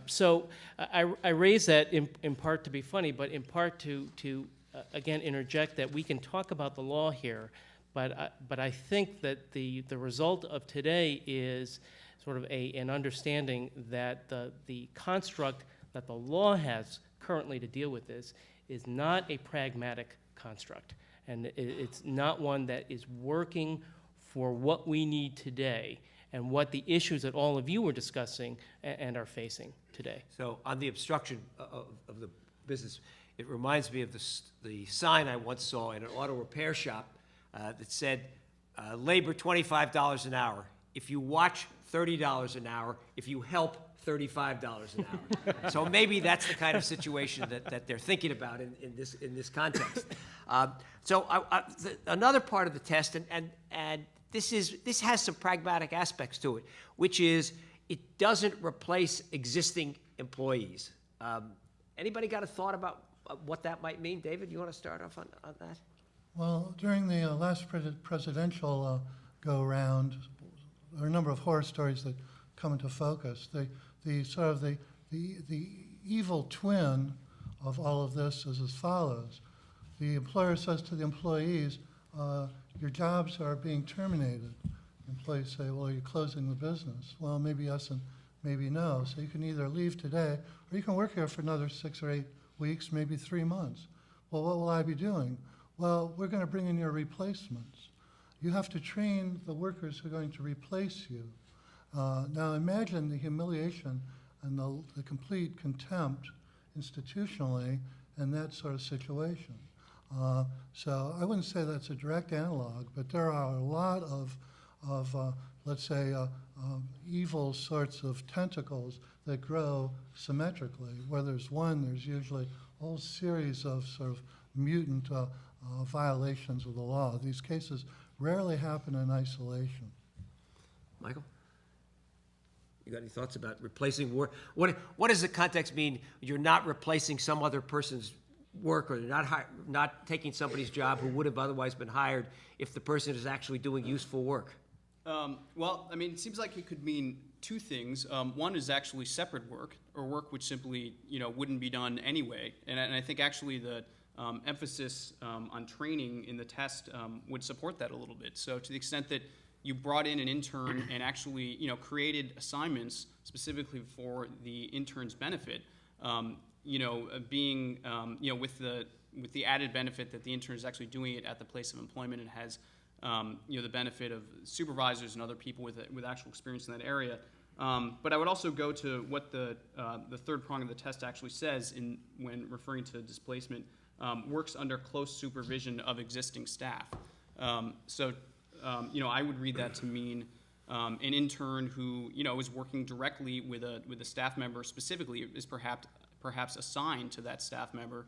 Speaker 3: So I raise that in part to be funny, but in part to again, interject that we can talk about the law here, but I think that the result of today is sort of an understanding that the construct that the law has currently to deal with this is not a pragmatic construct, and it's not one that is working for what we need today and what the issues that all of you were discussing and are facing today.
Speaker 1: So on the obstruction of the business, it reminds me of the sign I once saw in an auto repair shop that said, labor $25 an hour. If you watch, $30 an hour. If you help, $35 an hour. So maybe that's the kind of situation that they're thinking about in this context. Another part of the test, and this has some pragmatic aspects to it, which is it doesn't replace existing employees. Anybody got a thought about what that might mean? David, you want to start off on that?
Speaker 5: Well, during the last presidential go-round, there are a number of horror stories that come into focus. The evil twin of all of this is as follows. The employer says to the employees, your jobs are being terminated. Employees say, well, are you closing the business? Well, maybe yes and maybe no. So you can either leave today or you can work here for another 6 or 8 weeks, maybe 3 months. Well, what will I be doing? Well, we're going to bring in your replacements. You have to train the workers who are going to replace you. Now imagine the humiliation and the complete contempt institutionally in that sort of situation. So I wouldn't say that's a direct analog, but there are a lot of let's say, evil sorts of tentacles that grow symmetrically. Where there's one, there's usually a whole series of sort of mutant violations of the law. These cases rarely happen in isolation. Michael?
Speaker 1: You got any thoughts about replacing work? What does the context mean? You're not replacing some other person's work, or you're not taking somebody's job who would have otherwise been hired if the person is actually doing useful work?
Speaker 4: Well, I mean, it seems like it could mean two things. One is actually separate work, or work which simply, wouldn't be done anyway. And I think actually the emphasis on training in the test would support that a little bit. So to the extent that you brought in an intern and actually, created assignments specifically for the intern's benefit, being, with the added benefit that the intern is actually doing it at the place of employment and has, the benefit of supervisors and other people with actual experience in that area. But I would also go to what the third prong of the test actually says when referring to displacement, works under close supervision of existing staff. I would read that to mean an intern who, is working directly with a staff member specifically, is perhaps assigned to that staff member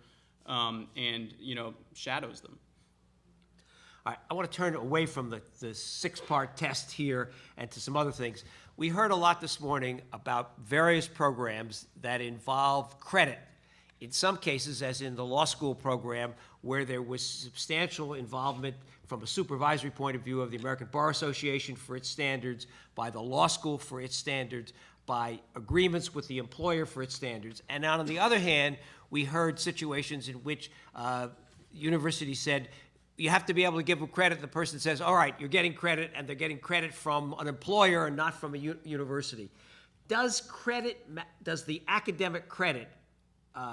Speaker 4: and, shadows them.
Speaker 1: All right, I want to turn away from the six-part test here and to some other things. We heard a lot this morning about various programs that involve credit. In some cases, as in the law school program, where there was substantial involvement from a supervisory point of view of the American Bar Association for its standards, by the law school for its standards, by agreements with the employer for its standards. And on the other hand, we heard situations in which universities said, you have to be able to give them credit. The person says, all right, you're getting credit, and they're getting credit from an employer and not from a university. Does the academic credit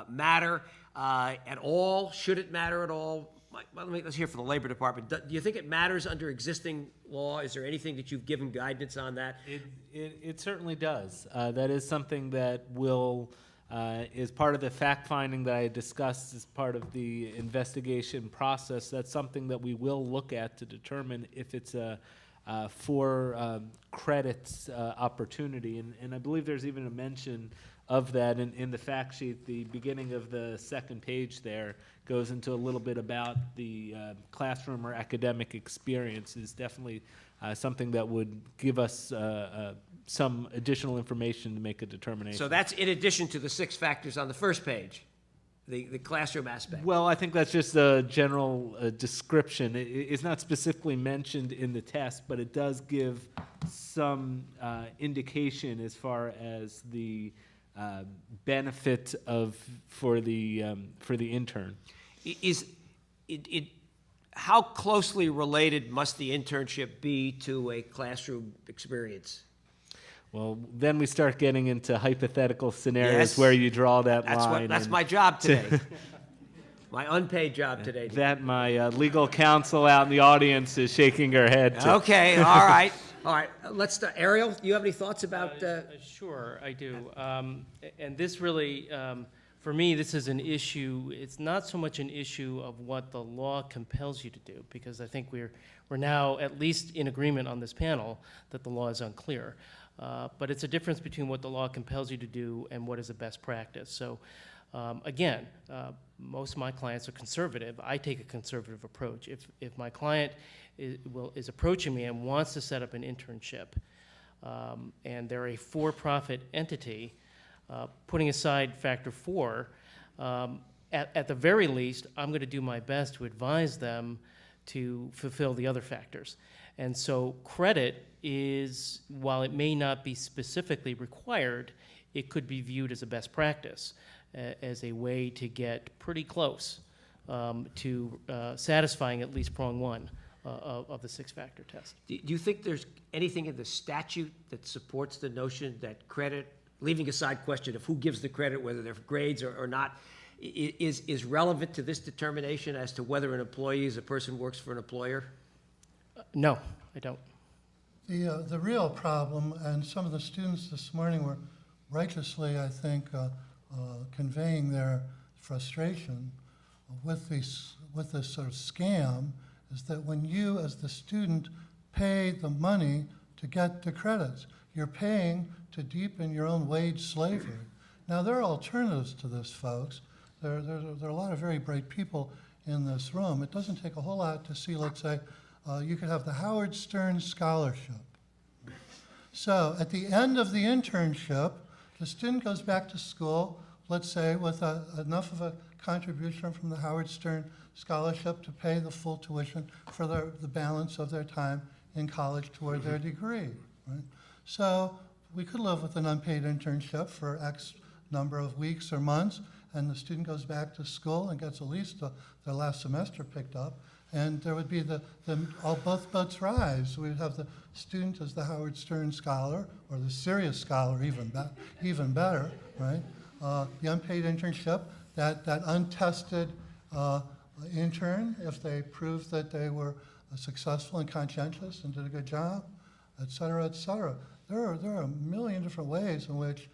Speaker 1: matter at all? Should it matter at all? Let's hear from the Labor Department. Do you think it matters under existing law? Is there anything that you've given guidance on that?
Speaker 2: It certainly does. That is something that is part of the fact-finding that I discussed as part of the investigation process. That's something that we will look at to determine if it's a for credits opportunity. And I believe there's even a mention of that in the fact sheet. The beginning of the second page there goes into a little bit about the classroom or academic experience. Is definitely something that would give us some additional information to make a determination.
Speaker 1: So that's in addition to the 6 factors on the first page, the classroom aspect.
Speaker 2: Well, I think that's just a general description. It's not specifically mentioned in the test, but it does give some indication as far as the benefit for the intern.
Speaker 1: How closely related must the internship be to a classroom experience?
Speaker 2: Well, then we start getting into hypothetical scenarios
Speaker 1: Yes.
Speaker 2: where you draw that line.
Speaker 1: That's my job today. My unpaid job today.
Speaker 2: That my legal counsel out in the audience is shaking her head to.
Speaker 1: Okay, all right. All right, let's start. Ariel, you have any thoughts about...
Speaker 3: Sure, I do. And this really, for me, this is an issue. It's not so much an issue of what the law compels you to do, because I think we're now at least in agreement on this panel that the law is unclear. But it's a difference between what the law compels you to do and what is a best practice. So, again, most of my clients are conservative. I take a conservative approach. If my client is approaching me and wants to set up an internship, and they're a for-profit entity, putting aside factor 4, at the very least, I'm going to do my best to advise them to fulfill the other factors. And so credit is, while it may not be specifically required, it could be viewed as a best practice, as a way to get pretty close to satisfying at least prong 1 of the 6-factor test.
Speaker 1: Do you think there's anything in the statute that supports the notion that credit, leaving aside question of who gives the credit, whether they're grades or not, is relevant to this determination as to whether an employee is a person who works for an employer?
Speaker 3: No, I don't.
Speaker 5: The real problem, and some of the students this morning were righteously, I think, conveying their frustration with this sort of scam, is that when you, as the student, pay the money to get the credits, you're paying to deepen your own wage slavery. Now, there are alternatives to this, folks. There are a lot of very bright people in this room. It doesn't take a whole lot to see, let's say, you could have the Howard Stern Scholarship. So at the end of the internship, the student goes back to school, let's say, with enough of a contribution from the Howard Stern Scholarship to pay the full tuition for the balance of their time in college toward their degree. Right? So we could live with an unpaid internship for X number of weeks or months, and the student goes back to school and gets at least their last semester picked up, and there would be both boats rise. We would have the student as the Howard Stern Scholar, or the Serious Scholar, even better, right? The unpaid internship, that untested intern, if they proved that they were successful and conscientious and did a good job, et cetera, et cetera. There are a million different ways in which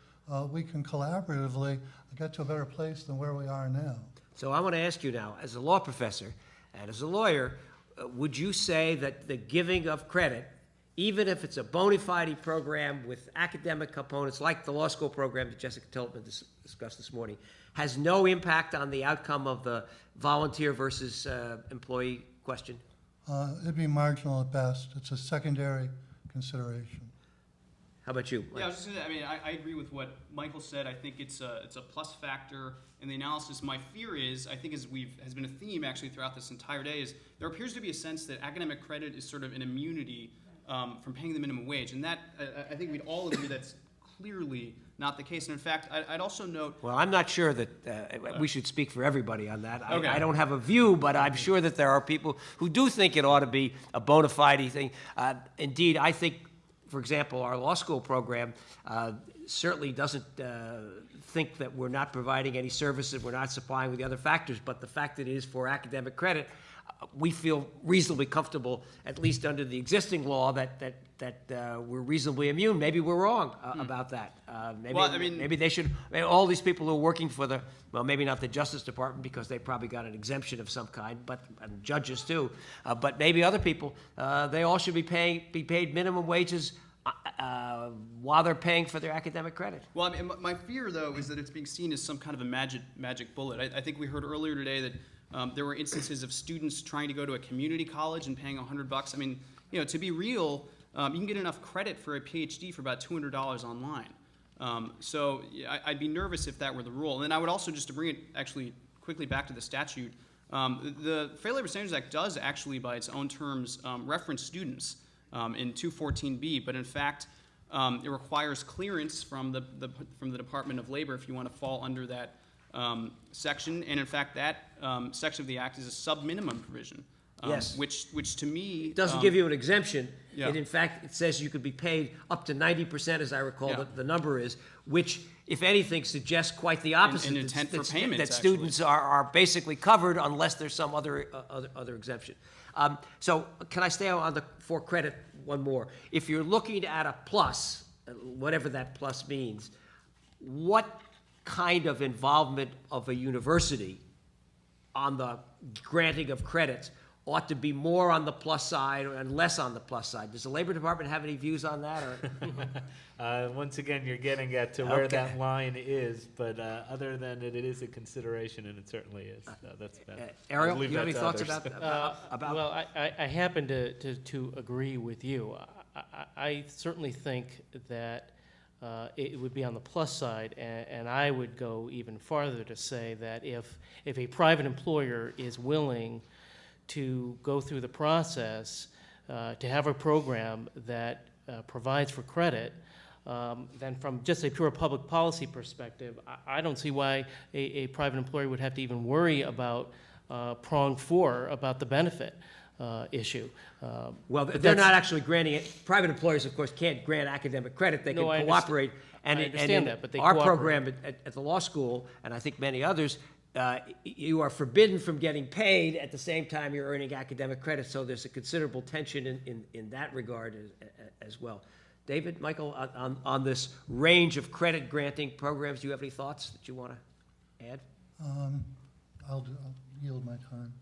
Speaker 5: we can collaboratively get to a better place than where we are now.
Speaker 1: So I want to ask you now, as a law professor and as a lawyer, would you say that the giving of credit, even if it's a bona fide program with academic components like the law school program that Jessica Tiltman discussed this morning, has no impact on the outcome of the volunteer versus employee question?
Speaker 5: It'd be marginal at best. It's a secondary consideration.
Speaker 1: How about you, Mike?
Speaker 4: Yeah, I was just gonna, I mean, I agree with what Michael said. I think it's a plus factor in the analysis. My fear is, I think has been a theme actually throughout this entire day, is there appears to be a sense that academic credit is sort of an immunity from paying the minimum wage. And that, I think we'd all agree that's clearly not the case. And in fact, I'd also note...
Speaker 1: Well, I'm not sure that we should speak for everybody on that.
Speaker 4: Okay.
Speaker 1: I don't have a view, but I'm sure that there are people who do think it ought to be a bona fide thing. Indeed, I think, for example, our law school program certainly doesn't think that we're not providing any services, we're not supplying with the other factors, but the fact that it is for academic credit, we feel reasonably comfortable, at least under the existing law, that we're reasonably immune. Maybe we're wrong about that. Maybe they should. All these people who are working for maybe not the Justice Department because they probably got an exemption of some kind, and judges too. But maybe other people, they all should be paid minimum wages while they're paying for their academic credit.
Speaker 4: Well, I mean, my fear, though, is that it's being seen as some kind of a magic bullet. I think we heard earlier today that there were instances of students trying to go to a community college and paying $100. I mean, to be real, you can get enough credit for a PhD for about $200 online. So I'd be nervous if that were the rule. And then I would also, just to bring it actually quickly back to the statute, the Fair Labor Standards Act does actually, by its own terms, reference students in 214B, but in fact, it requires clearance from the Department of Labor if you want to fall under that section, and in fact, that section of the Act is a sub-minimum provision.
Speaker 1: Yes.
Speaker 4: Which to me...
Speaker 1: It doesn't give you an exemption.
Speaker 4: Yeah.
Speaker 1: In fact, it says you could be paid up to 90%, as I recall,
Speaker 4: Yeah.
Speaker 1: the number is, which, if anything, suggests quite the opposite.
Speaker 4: An intent for payments,
Speaker 1: that students are basically covered unless there's some other exemption. So can I stay on for credit one more? If you're looking at a plus, whatever that plus means, what kind of involvement of a university on the granting of credits ought to be more on the plus side and less on the plus side? Does the Labor Department have any views on that? Or?
Speaker 2: Once again, you're getting at to where that line is, but other than it is a consideration, and it certainly is. That's about it.
Speaker 1: Ariel,
Speaker 2: I'll
Speaker 1: do
Speaker 2: leave
Speaker 1: you have
Speaker 2: that
Speaker 1: any
Speaker 2: to
Speaker 1: thoughts
Speaker 2: others.
Speaker 1: about?
Speaker 3: Well, I happen to agree with you. I certainly think that it would be on the plus side, and I would go even farther to say that if a private employer is willing to go through the process to have a program that provides for credit, then from just a pure public policy perspective, I don't see why a private employer would have to even worry about prong 4, about the benefit issue.
Speaker 1: Well, they're not actually granting it. Private employers, of course, can't grant academic credit. They can
Speaker 3: No, I
Speaker 1: cooperate.
Speaker 3: I understand that, but they
Speaker 1: our
Speaker 3: cooperate.
Speaker 1: program at the law school, and I think many others, you are forbidden from getting paid at the same time you're earning academic credit. So there's a considerable tension in that regard as well. David, Michael, on this range of credit granting programs, do you have any thoughts that you want to add?
Speaker 5: I'll yield my time.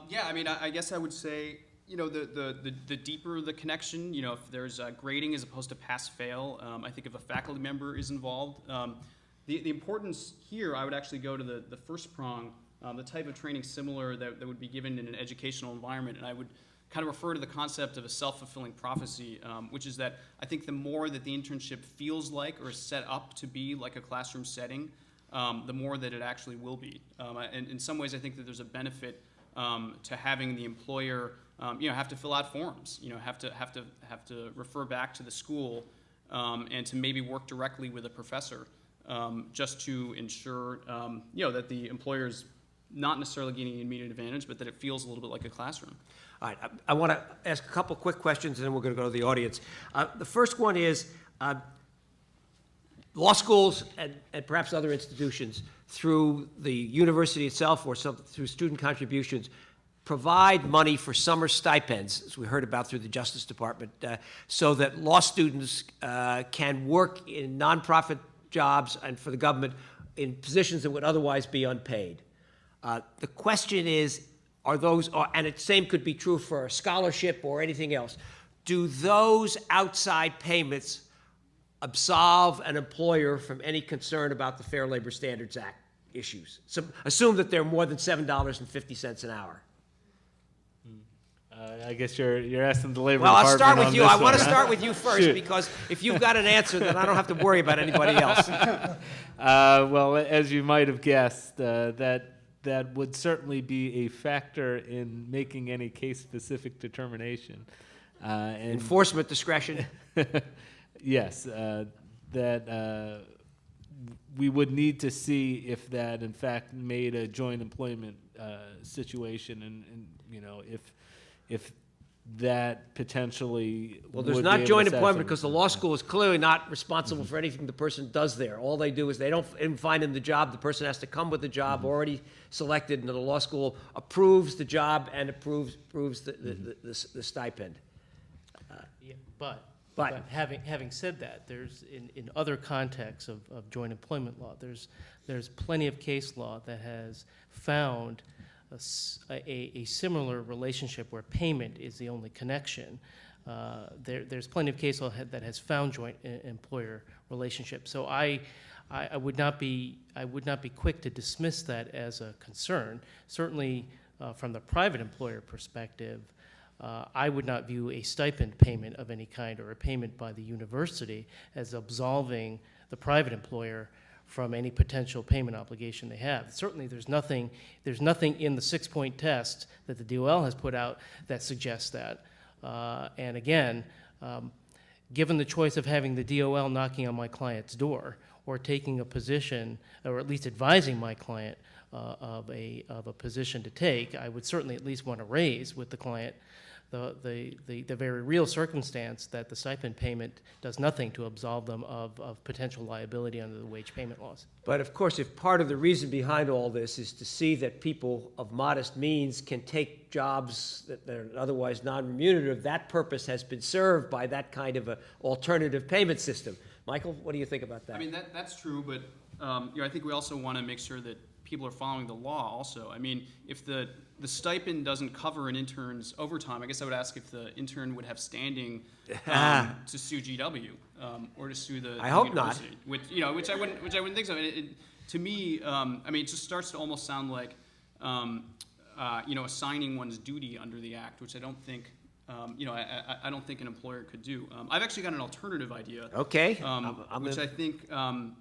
Speaker 4: Yeah, I mean, I guess I would say, the deeper the connection, if there's grading as opposed to pass-fail, I think if a faculty member is involved, the importance here, I would actually go to the first prong, the type of training similar that would be given in an educational environment, and I would kind of refer to the concept of a self-fulfilling prophecy, which is that I think the more that the internship feels like or is set up to be like a classroom setting, the more that it actually will be. And in some ways, I think that there's a benefit to having the employer, have to fill out forms, have to refer back to the school, and to maybe work directly with a professor just to ensure, that the employer's not necessarily gaining an immediate advantage, but that it feels a little bit like a classroom.
Speaker 1: All right, I want to ask a couple quick questions, and then we're going to go to the audience. The first one is, law schools and perhaps other institutions, through the university itself or through student contributions, provide money for summer stipends, as we heard about through the Justice Department, so that law students can work in nonprofit jobs and for the government in positions that would otherwise be unpaid. The question is, and the same could be true for a scholarship or anything else, do those outside payments absolve an employer from any concern about the Fair Labor Standards Act issues? So assume that they're more than $7.50 an hour.
Speaker 2: I guess you're asking the labor
Speaker 1: Well, I'll
Speaker 2: department
Speaker 1: start with
Speaker 2: on
Speaker 1: you.
Speaker 2: this
Speaker 1: I want
Speaker 2: one,
Speaker 1: to
Speaker 2: huh?
Speaker 1: start with you first,
Speaker 2: Shoot.
Speaker 1: because if you've got an answer, then I don't have to worry about anybody else.
Speaker 2: Well, as you might have guessed, that would certainly be a factor in making any case-specific determination. And
Speaker 1: Enforcement discretion.
Speaker 2: yes, that we would need to see if that, in fact, made a joint employment situation, and if that potentially
Speaker 1: Well, there's
Speaker 2: would
Speaker 1: not
Speaker 2: be able
Speaker 1: joint
Speaker 2: to
Speaker 1: employment
Speaker 2: satisfy-
Speaker 1: because the law school is clearly not responsible for anything the person does there. All they do is they don't find him the job. The person has to come with the job already selected, and the law school approves the job and approves the stipend.
Speaker 3: Yeah,
Speaker 1: But-
Speaker 3: but having said that, there's in other contexts of joint employment law, there's plenty of case law that has found a similar relationship where payment is the only connection. There's plenty of case law that has found joint employer relationships. So I would not be quick to dismiss that as a concern. Certainly, from the private employer perspective, I would not view a stipend payment of any kind or a payment by the university as absolving the private employer from any potential payment obligation they have. Certainly, there's nothing in the 6-point test that the DOL has put out that suggests that. And again, given the choice of having the DOL knocking on my client's door or taking a position, or at least advising my client of a position to take, I would certainly at least want to raise with the client the very real circumstance that the stipend payment does nothing to absolve them of potential liability under the wage payment laws.
Speaker 1: But of course, if part of the reason behind all this is to see that people of modest means can take jobs that are otherwise non-remunerative, that purpose has been served by that kind of an alternative payment system. Michael, what do you think about that?
Speaker 4: I mean, that's true, but I think we also want to make sure that people are following the law also. I mean, if the stipend doesn't cover an intern's overtime, I guess I would ask if the intern would have standing to sue GW or to sue the
Speaker 1: I hope not.
Speaker 4: university, which I wouldn't think so. To me, it just starts to almost sound like assigning one's duty under the act, which I don't think. I don't think an employer could do. I've actually got an alternative idea.
Speaker 1: Okay.
Speaker 4: Which I think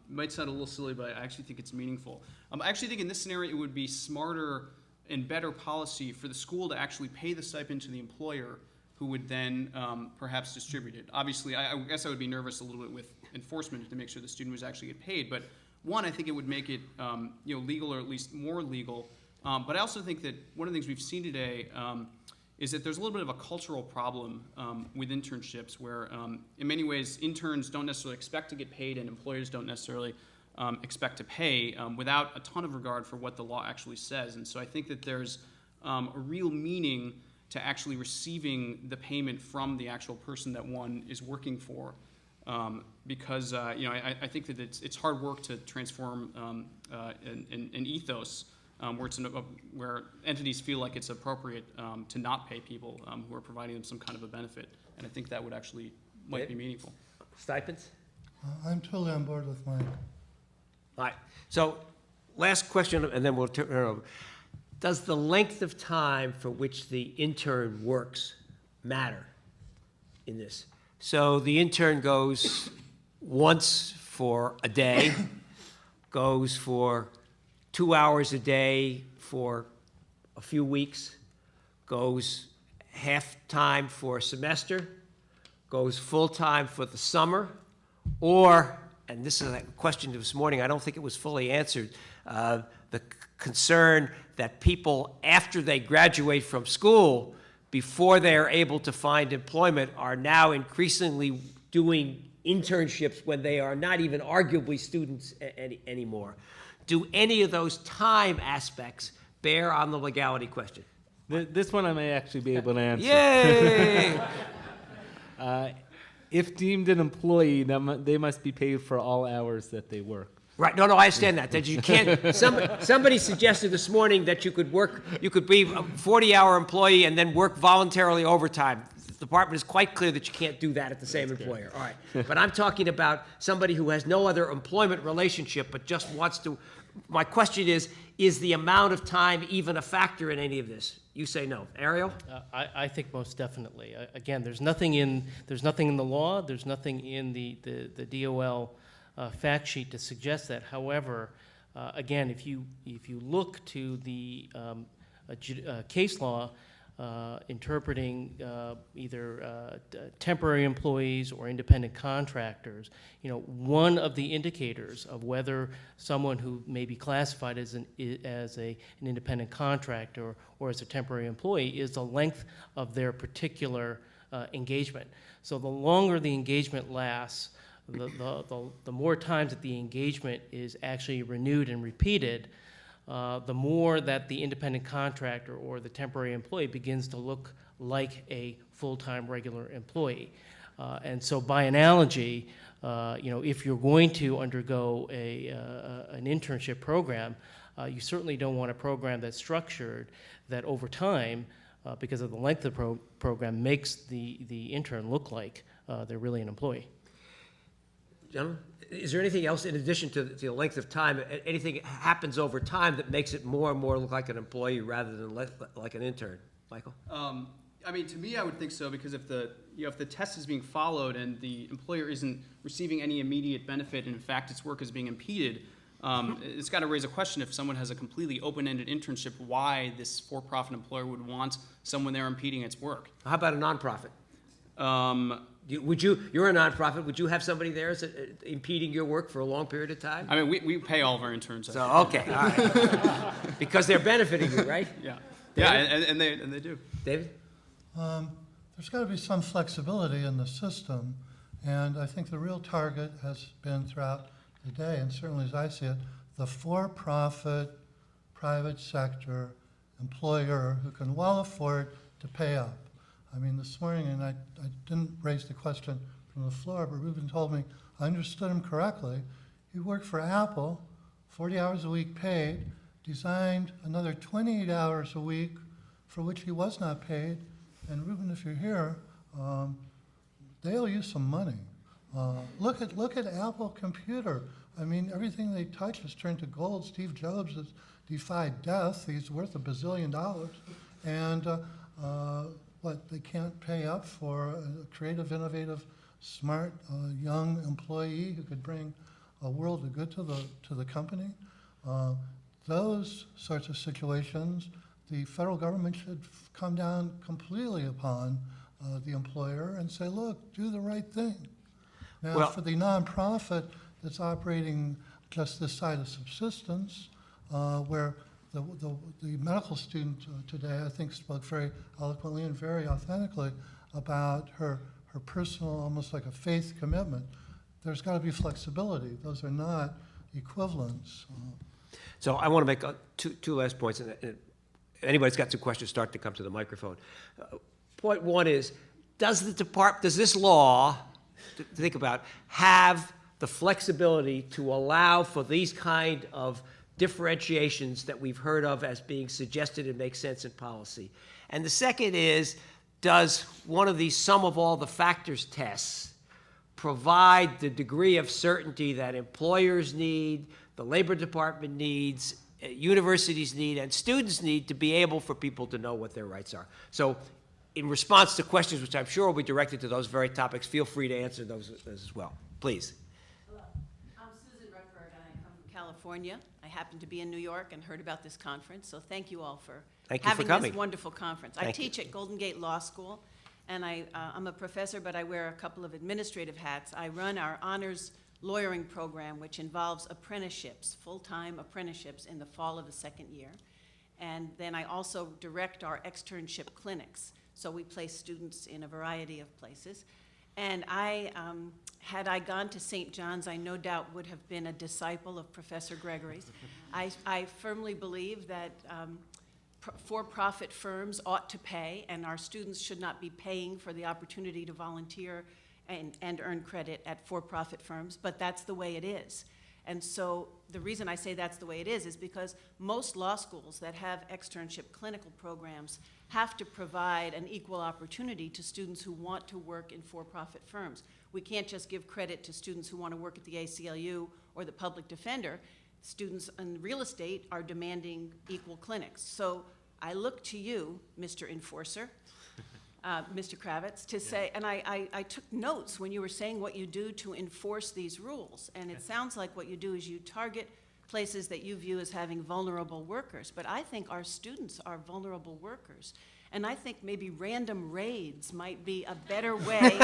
Speaker 4: might sound a little silly, but I actually think it's meaningful. I actually think in this scenario it would be smarter and better policy for the school to actually pay the stipend to the employer, who would then perhaps distribute it. Obviously, I guess I would be nervous a little bit with enforcement to make sure the student was actually get paid. But one, I think it would make it legal, or at least more legal. But I also think that one of the things we've seen today is that there's a little bit of a cultural problem with internships where, in many ways, interns don't necessarily expect to get paid and employers don't necessarily expect to pay without a ton of regard for what the law actually says. And so I think that there's a real meaning to actually receiving the payment from the actual person that one is working for. Because I think that it's hard work to transform an ethos where entities feel like it's appropriate to not pay people who are providing them some kind of a benefit, and I think that would actually might be meaningful.
Speaker 1: Stipends?
Speaker 5: I'm totally on board with Mike.
Speaker 1: All right. So last question, and then we'll turn it over. Does the length of time for which the intern works matter in this? So the intern goes once for a day, goes for 2 hours a day for a few weeks, goes half-time for a semester, goes full-time for the summer, or, and this is a question this morning, I don't think it was fully answered, the concern that people, after they graduate from school, before they are able to find employment, are now increasingly doing internships when they are not even arguably students anymore. Do any of those time aspects bear on the legality question?
Speaker 2: This one I may actually be able to answer.
Speaker 1: Yay!
Speaker 2: If deemed an employee, they must be paid for all hours that they work.
Speaker 1: Right, no, I understand that, you can't, somebody suggested this morning that you could be a 40-hour employee and then work voluntarily overtime. The department is quite clear that you can't do that at the same employer, all right. But I'm talking about somebody who has no other employment relationship but just wants to, my question is the amount of time even a factor in any of this? You say no. Ariel?
Speaker 3: I think most definitely. Again, there's nothing in the law, there's nothing in the DOL fact sheet to suggest that. However, again, if you look to the case law interpreting either temporary employees or independent contractors, one of the indicators of whether someone who may be classified as an independent contractor or as a temporary employee is the length of their particular engagement. So the longer the engagement lasts, the more times that the engagement is actually renewed and repeated, the more that the independent contractor or the temporary employee begins to look like a full-time regular employee. And so by analogy, if you're going to undergo an internship program, you certainly don't want a program that's structured that over time, because of the length of the program, makes the intern look like they're really an employee.
Speaker 1: Gentlemen, is there anything else in addition to the length of time, anything happens over time that makes it more and more look like an employee rather than like an intern? Michael?
Speaker 4: I mean, to me, I would think so, because if the test is being followed and the employer isn't receiving any immediate benefit, and in fact its work is being impeded, it's got to raise a question. If someone has a completely open-ended internship, why this for-profit employer would want someone there impeding its work?
Speaker 1: How about a nonprofit? You're a nonprofit, would you have somebody there impeding your work for a long period of time?
Speaker 4: I mean, we pay all of our interns.
Speaker 1: So, okay, all right. Because they're benefiting you, right?
Speaker 4: Yeah.
Speaker 1: David?
Speaker 4: Yeah, and they do.
Speaker 1: David?
Speaker 5: There's got to be some flexibility in the system, and I think the real target has been throughout the day, and certainly as I see it, the for-profit private sector employer who can well afford to pay up. I mean, this morning, and I didn't raise the question from the floor, but Ruben told me I understood him correctly. He worked for Apple, 40 hours a week paid, designed another 28 hours a week for which he was not paid. And Ruben, if you're here, they owe you some money. Look at Apple Computer. I mean, everything they touch has turned to gold. Steve Jobs has defied death. He's worth $1 billion. And they can't pay up for a creative, innovative, smart, young employee who could bring a world of good to the company. Those sorts of situations, the federal government should come down completely upon the employer and say, look, do the right thing. Now, for the nonprofit that's operating just this side of subsistence, where the medical student today, I think, spoke very eloquently and very authentically about her personal, almost like a faith commitment. There's got to be flexibility. Those are not equivalents.
Speaker 1: So I want to make two last points. And anybody's got some questions, start to come to the microphone. Point one is, does this law, to think about, have the flexibility to allow for these kind of differentiations that we've heard of as being suggested and make sense in policy? And the second is, does one of these sum of all the factors tests provide the degree of certainty that employers need, the Labor Department needs, universities need, and students need to be able for people to know what their rights are? So in response to questions, which I'm sure will be directed to those very topics, feel free to answer those as well. Please.
Speaker 6: Hello. I'm Susan Redford, and I come from California. I happen to be in New York and heard about this conference, so thank you all for having this wonderful conference. I teach at Golden Gate Law School, and I'm a professor, but I wear a couple of administrative hats. I run our honors lawyering program, which involves apprenticeships, full-time apprenticeships in the fall of the second year. And then I also direct our externship clinics. So we place students in a variety of places. And had I gone to St. John's, I no doubt would have been a disciple of Professor Gregory's. I firmly believe that for-profit firms ought to pay, and our students should not be paying for the opportunity to volunteer and earn credit at for-profit firms, but that's the way it is. And so the reason I say that's the way it is because most law schools that have externship clinical programs have to provide an equal opportunity to students who want to work in for-profit firms. We can't just give credit to students who want to work at the ACLU or the public defender. Students in real estate are demanding equal clinics. So I look to you, Mr. Enforcer, Mr. Kravitz, to say, and I took notes when you were saying what you do to enforce these rules, and it sounds like what you do is you target places that you view as having vulnerable workers, but I think our students are vulnerable workers, and I think maybe random raids might be a better way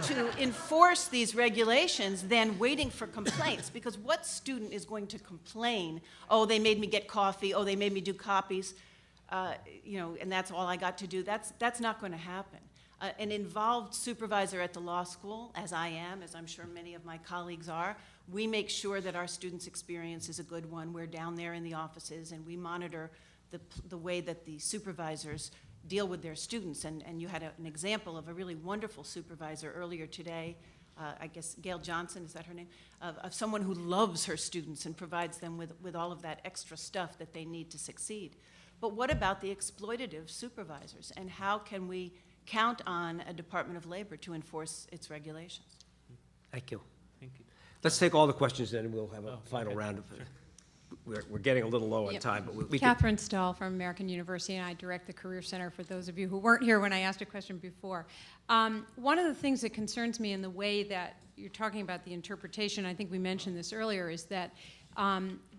Speaker 6: to enforce these regulations than waiting for complaints, because what student is going to complain, oh, they made me get coffee, oh, they made me do copies, and that's all I got to do. That's not going to happen. An involved supervisor at the law school, as I am, as I'm sure many of my colleagues are, we make sure that our students' experience is a good one. We're down there in the offices, and we monitor the way that the supervisors deal with their students. And you had an example of a really wonderful supervisor earlier today, I guess Gail Johnson, is that her name? Of someone who loves her students and provides them with all of that extra stuff that they need to succeed. But what about the exploitative supervisors, and how can we count on a Department of Labor to enforce its regulations?
Speaker 1: Thank you.
Speaker 2: Thank you.
Speaker 1: Let's take all the questions, then, and we'll have a final
Speaker 2: okay.
Speaker 1: round of it. We're getting a little low on
Speaker 7: Yep.
Speaker 1: time, but we can.
Speaker 7: Catherine Stahl from American University, and I direct the Career Center for those of you who weren't here when I asked a question before. One of the things that concerns me in the way that you're talking about the interpretation, I think we mentioned this earlier, is that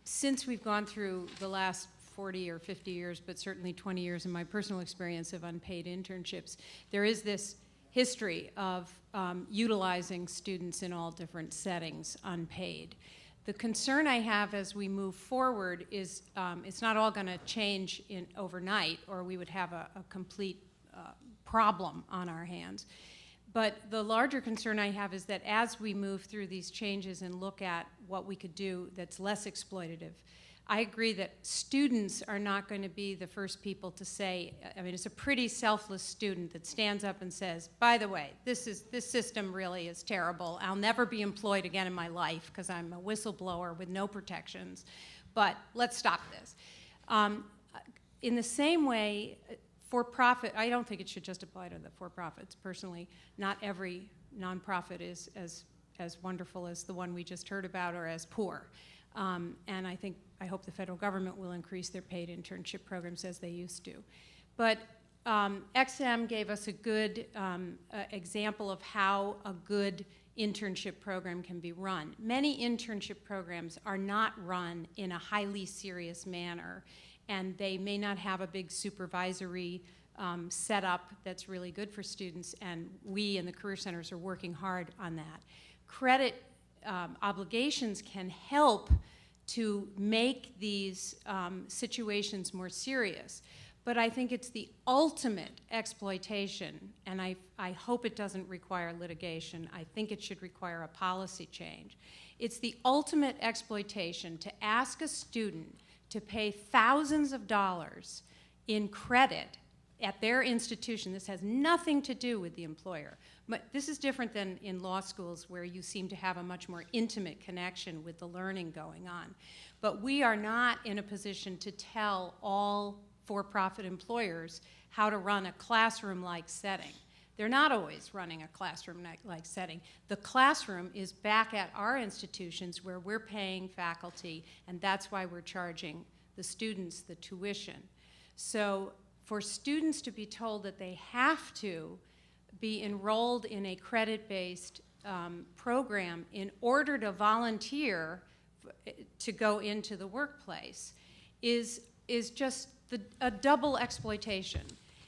Speaker 7: since we've gone through the last 40 or 50 years, but certainly 20 years in my personal experience of unpaid internships, there is this history of utilizing students in all different settings unpaid. The concern I have as we move forward is it's not all going to change overnight, or we would have a complete problem on our hands. But the larger concern I have is that as we move through these changes and look at what we could do that's less exploitative, I agree that students are not going to be the first people to say, I mean, it's a pretty selfless student that stands up and says, by the way, this system really is terrible. I'll never be employed again in my life because I'm a whistleblower with no protections, but let's stop this. In the same way, for-profit, I don't think it should just apply to the for-profits. Personally, not every nonprofit is as wonderful as the one we just heard about or as poor. And I hope the federal government will increase their paid internship programs as they used to. But XM gave us a good example of how a good internship program can be run. Many internship programs are not run in a highly serious manner, and they may not have a big supervisory setup that's really good for students, and we in the Career Centers are working hard on that. Credit obligations can help to make these situations more serious. But I think it's the ultimate exploitation, and I hope it doesn't require litigation. I think it should require a policy change. It's the ultimate exploitation to ask a student to pay thousands of dollars in credit at their institution. This has nothing to do with the employer. But this is different than in law schools where you seem to have a much more intimate connection with the learning going on. But we are not in a position to tell all for-profit employers how to run a classroom-like setting. They're not always running a classroom-like setting. The classroom is back at our institutions where we're paying faculty, and that's why we're charging the students the tuition. So for students to be told that they have to be enrolled in a credit-based program in order to volunteer to go into the workplace is just a double exploitation.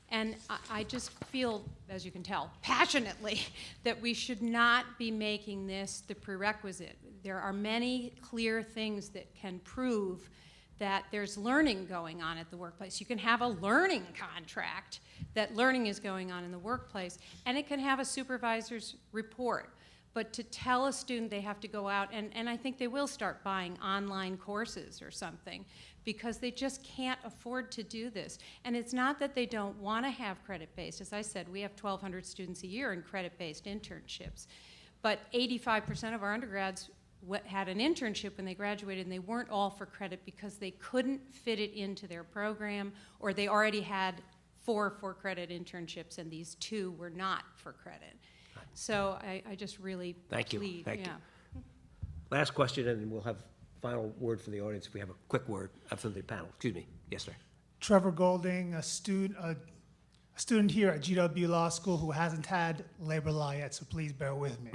Speaker 7: And I just feel, as you can tell, passionately that we should not be making this the prerequisite. There are many clear things that can prove that there's learning going on at the workplace. You can have a learning contract that learning is going on in the workplace, and it can have a supervisor's report. But to tell a student they have to go out, and I think they will start buying online courses or something, because they just can't afford to do this. And it's not that they don't want to have credit-based. As I said, we have 1,200 students a year in credit-based internships. But 85% of our undergrads had an internship when they graduated, and they weren't all for credit because they couldn't fit it into their program, or they already had 4 for-credit internships, and these 2 were not for credit. So I just really
Speaker 1: Thank you.
Speaker 7: plead.
Speaker 1: Thank you.
Speaker 7: Yeah.
Speaker 1: Last question, and then we'll have final word from the audience if we have a quick word from the panel. Excuse me. Yes, sir.
Speaker 8: Trevor Golding, a student here at GW Law School who hasn't had labor law yet, so please bear with me.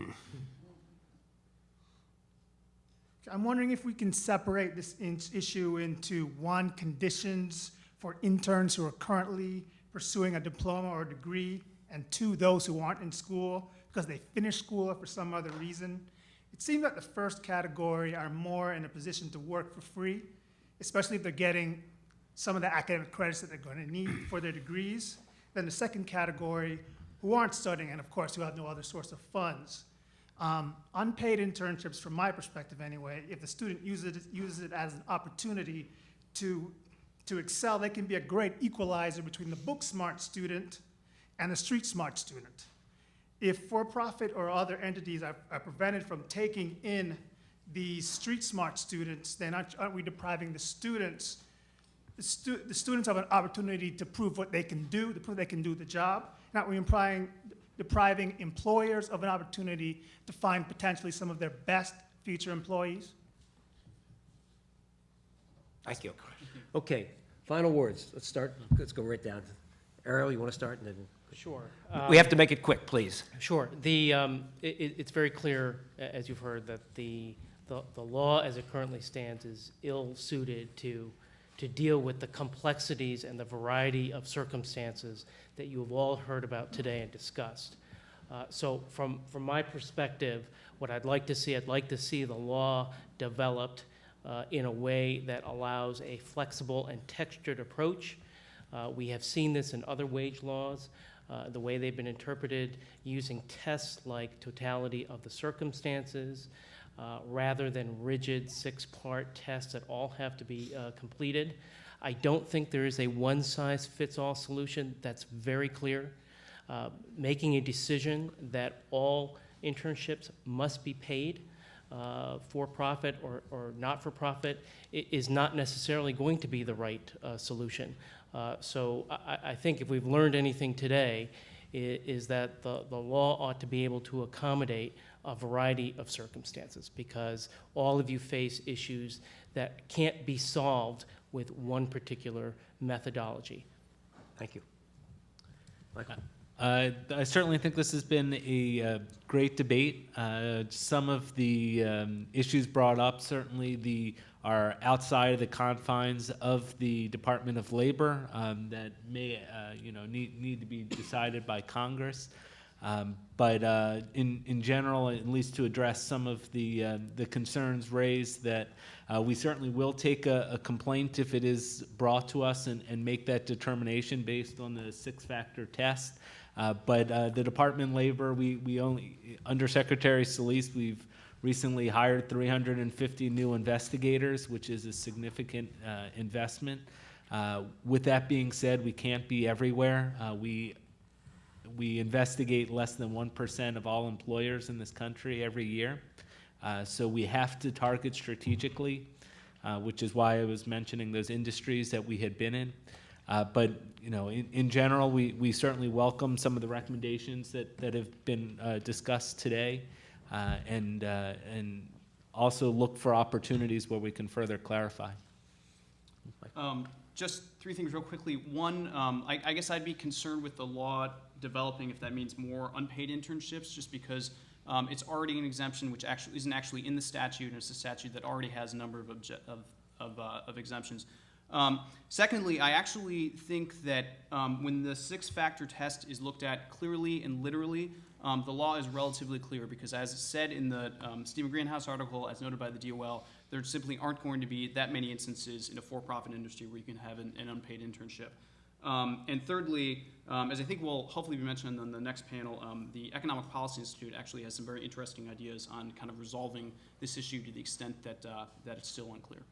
Speaker 8: I'm wondering if we can separate this issue into, 1, conditions for interns who are currently pursuing a diploma or a degree, and 2, those who aren't in school because they finished school or for some other reason. It seems that the first category are more in a position to work for free, especially if they're getting some of the academic credits that they're going to need for their degrees. Then the second category, who aren't studying and of course who have no other source of funds. Unpaid internships, from my perspective anyway, if the student uses it as an opportunity to excel, they can be a great equalizer between the book-smart student and the street-smart student. If for-profit or other entities are prevented from taking in these street-smart students, then aren't we depriving the students of an opportunity to prove what they can do, to prove they can do the job? Not we depriving employers of an opportunity to find potentially some of their best future employees?
Speaker 1: Thank you. Okay, final words. Let's start. Let's go right down. Ariel, you want to start? And then
Speaker 3: Sure.
Speaker 1: we have to make it quick, please.
Speaker 3: Sure. It's very clear, as you've heard, that the law as it currently stands is ill-suited to deal with the complexities and the variety of circumstances that you have all heard about today and discussed. So from my perspective, what I'd like to see the law developed in a way that allows a flexible and textured approach. We have seen this in other wage laws, the way they've been interpreted using tests like totality of the circumstances, rather than rigid 6-part tests that all have to be completed. I don't think there is a one-size-fits-all solution. That's very clear. Making a decision that all internships must be paid for-profit or not-for-profit is not necessarily going to be the right solution. So I think if we've learned anything today, is that the law ought to be able to accommodate a variety of circumstances, because all of you face issues that can't be solved with one particular methodology.
Speaker 1: Thank you. Michael?
Speaker 2: I certainly think this has been a great debate. Some of the issues brought up certainly are outside of the confines of the Department of Labor that may need to be decided by Congress. But in general, at least to address some of the concerns raised, that we certainly will take a complaint if it is brought to us and make that determination based on the 6-factor test. But the Department of Labor, we only, under Secretary Solis, we've recently hired 350 new investigators, which is a significant investment. With that being said, we can't be everywhere. We investigate less than 1% of all employers in this country every year. So we have to target strategically, which is why I was mentioning those industries that we had been in. But in general, we certainly welcome some of the recommendations that have been discussed today, and also look for opportunities where we can further clarify.
Speaker 4: Just 3 things real quickly. One, I guess I'd be concerned with the law developing if that means more unpaid internships, just because it's already an exemption which actually isn't actually in the statute, and it's a statute that already has a number of exemptions. Secondly, I actually think that when the 6-factor test is looked at clearly and literally, the law is relatively clear because, as said in the Stephen Greenhouse article, as noted by the DOL, there simply aren't going to be that many instances in a for-profit industry where you can have an unpaid internship. And thirdly, as I think will hopefully be mentioned on the next panel, the Economic Policy Institute actually has some very interesting ideas on kind of resolving this issue to the extent that, that it's still unclear.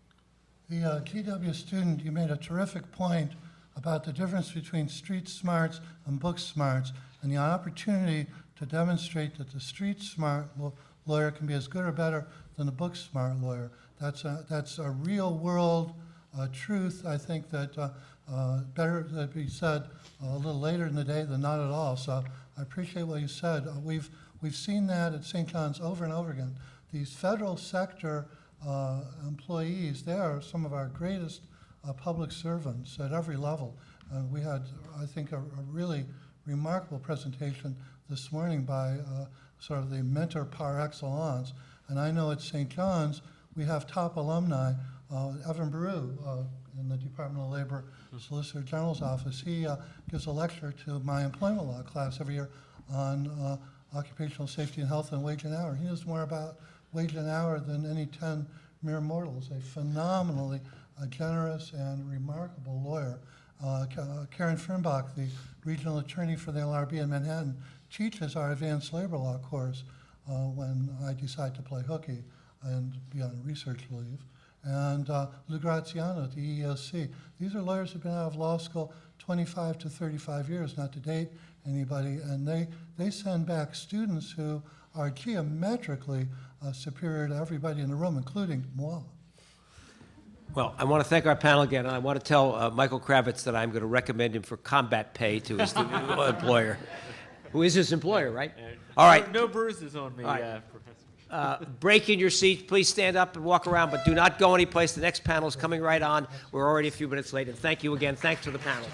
Speaker 5: The GW student, you made a terrific point about the difference between street smarts and book smarts, and the opportunity to demonstrate that the street smart lawyer can be as good or better than the book smart lawyer. That's a real world truth, I think, that better to be said a little later in the day than not at all. So I appreciate what you said. We've seen that at St. John's over and over again. These federal sector employees, they are some of our greatest public servants at every level. We had, I think, a really remarkable presentation this morning by sort of the mentor par excellence. And I know at St. John's, we have top alumni. Evan Baru in the Department of Labor Solicitor General's office, he gives a lecture to my employment law class every year on occupational safety and health and wage and hour. He knows more about wage and hour than any 10 mere mortals. A phenomenally generous and remarkable lawyer. Karen Fernbach, the regional attorney for the LRB in Manhattan, teaches our advanced labor law course when I decide to play hooky and be on research leave. And Lou Graziano at the EEOC. These are lawyers who've been out of law school 25 to 35 years, not to date anybody, and they send back students who are geometrically superior to everybody in the room, including moi.
Speaker 1: Well, I want to thank our panel again, and I want to tell Michael Kravitz that I'm going to recommend him for combat pay to his employer, who is his employer, right? All right.
Speaker 2: No bruises on me,
Speaker 1: All right.
Speaker 2: Professor.
Speaker 1: Break in your seat. Please stand up and walk around, but do not go anyplace. The next panel is coming right on. We're already a few minutes late, and thank you again. Thanks to the panel.